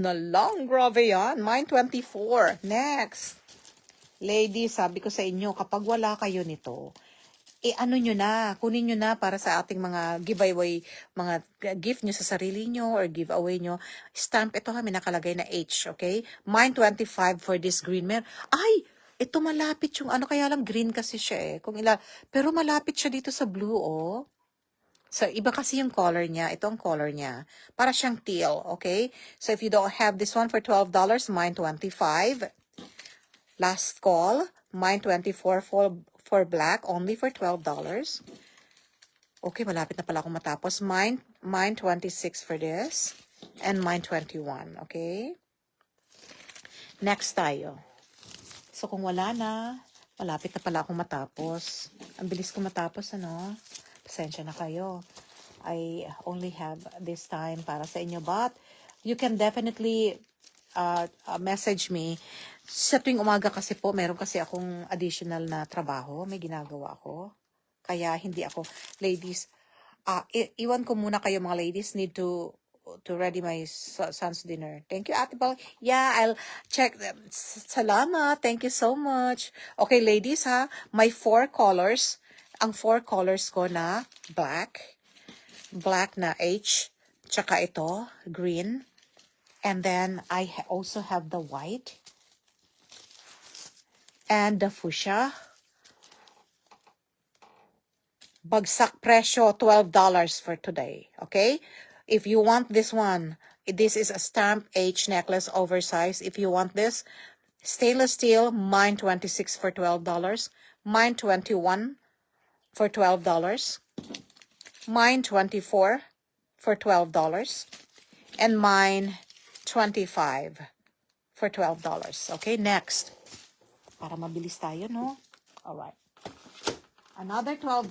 na lang. Grabe yan. Mine, 24. Next. Ladies, sabi ko sa inyo, kapag wala kayo nito, ano nyo na, kunin nyo na para sa ating mga giveaway, mga gift nyo sa sarili nyo or giveaway nyo. Stamp, ito kami nakalagay na H, okay? Mine 25 for this green mare. Ay! Ito malapit yung ano, kaya lang green kasi siya pero malapit siya dito sa blue, oh. So, iba kasi yung color niya. Ito ang color niya. Para siyang teal, okay? So, if you don't have this one for $12, mine 25. Last call, mine 24 for black, only for $12. Okay, malapit na pala akong matapos. Mine 26 for this, and mine 21, okay? Next tayo. So, kung wala na, malapit na pala akong matapos. Ang bilis ko matapos, ano? Pasensya na kayo. I only have this time para sa inyo, but you can definitely message me. Sa tuwing umaga kasi po, meron kasi akong additional na trabaho. May ginagawa ako. Kaya hindi ako, ladies, iwan ko muna kayo mga ladies, need to to ready my son's dinner. Thank you, Ate Bal. Yeah, I'll check them. Salamat. Thank you so much. Okay, ladies, ha? My 4 colors. Ang 4 colors ko na black. Black na H. Tsaka ito, green. And then, I also have the white. And the fuchsia. Bagsak presyo, $12 for today. Okay? If you want this one, this is a stamp H necklace, oversized. If you want this, stainless steel, mine 26 for $12. Mine 21 for $12. Mine 24 for $12. And mine 25 for $12. Okay, next. Para mabilis tayo, no? Alright. Another $12.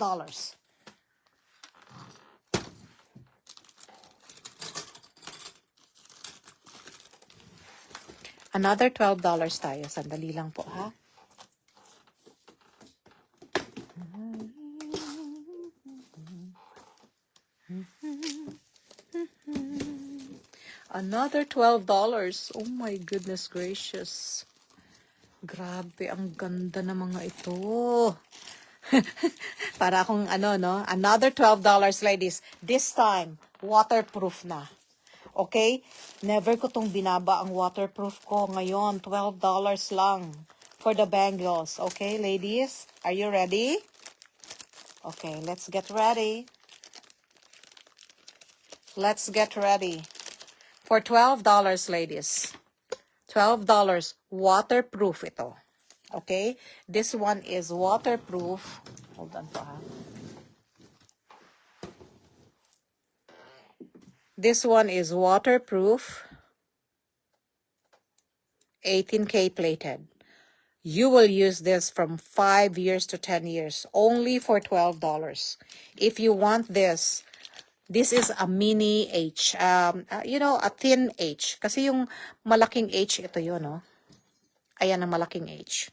Another $12 tayo. Sandali lang po, ha? Another $12. Oh my goodness gracious. Grabe, ang ganda ng mga ito. Para akong ano, no? Another $12, ladies. This time, waterproof na. Okay? Never ko tong binaba ang waterproof ko. Ngayon, $12 lang for the bangles. Okay, ladies? Are you ready? Okay, let's get ready. Let's get ready. For $12, ladies. $12, waterproof ito. Okay? This one is waterproof. Hold on po, ha? This one is waterproof. 18K plated. You will use this from 5 years to 10 years. Only for $12. If you want this, this is a mini H. You know, a thin H. Kasi yung malaking H, ito yun, no? Ayan ang malaking H.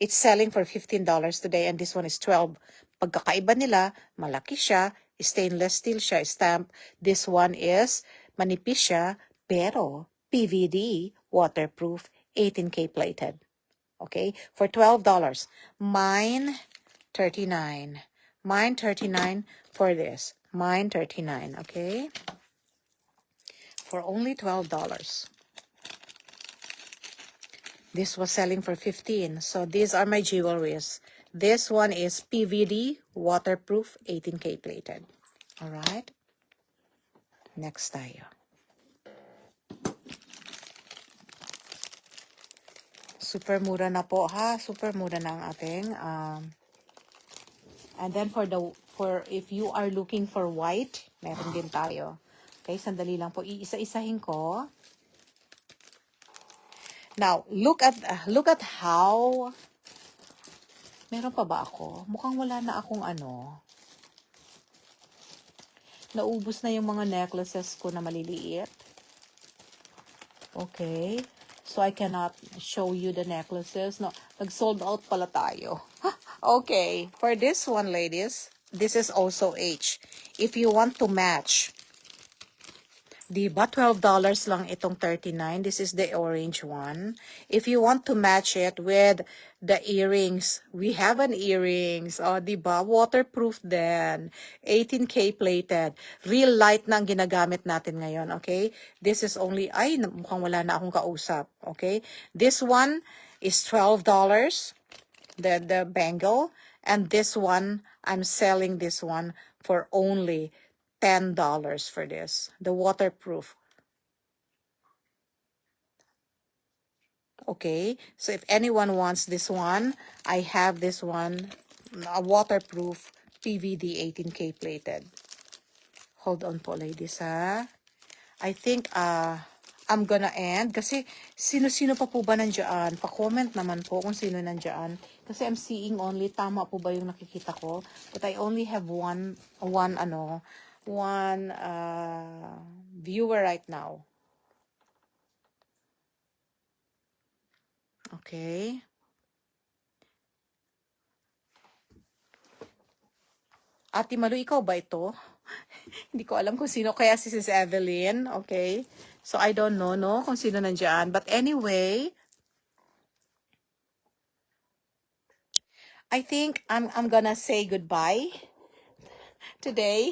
It's selling for $15 today and this one is $12. Pagkakaiba nila, malaki siya, stainless steel siya, stamp. This one is manipis siya, pero PVD, waterproof, 18K plated. Okay? For $12. Mine, $39. Mine, $39 for this. Mine, $39. Okay? For only $12. This was selling for $15. So these are my jewelries. This one is PVD, waterproof, 18K plated. Alright? Next tayo. Super mura na po, ha? Super mura na ang ating. And then for if you are looking for white, meron din tayo. Okay, sandali lang po. Iisa-isahin ko. Now, look at how. Meron pa ba ako? Mukhang wala na akong ano. Naubos na yung mga necklaces ko na maliliit. Okay. So, I cannot show you the necklaces. No, nag-sold out pala tayo. Okay. For this one, ladies, this is also H. If you want to match, diba, $12 lang itong 39. This is the orange one. If you want to match it with the earrings, we have an earrings. Oh, diba, waterproof din. 18K plated. Real light na ang ginagamit natin ngayon, okay? This is only, ay, mukhang wala na akong kausap, okay? This one is $12, the bangle. And this one, I'm selling this one for only $10 for this. The waterproof. Okay, so if anyone wants this one, I have this one, a waterproof PVD 18K plated. Hold on po, ladies, ha? I think I'm gonna end kasi sino-sino pa po ba nandiyan? Pa-comment naman po kung sino nandiyan. Kasi I'm seeing only, tama po ba yung nakikita ko? But I only have one viewer right now. Okay. Ate Malu, ikaw ba ito? Hindi ko alam kung sino kaya si Sis Evelyn. Okay. So, I don't know, no? Kung sino nandyan. But anyway, I think I'm gonna say goodbye today.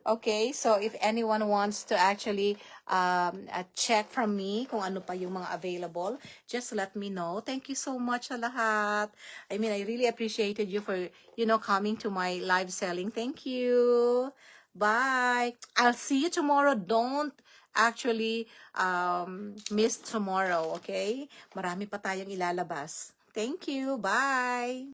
Okay, so if anyone wants to actually check from me kung ano pa yung mga available, just let me know. Thank you so much sa lahat. I mean, I really appreciated you for, coming to my live selling. Thank you. Bye. I'll see you tomorrow. Don't actually miss tomorrow, okay? Marami pa tayong ilalabas. Thank you. Bye.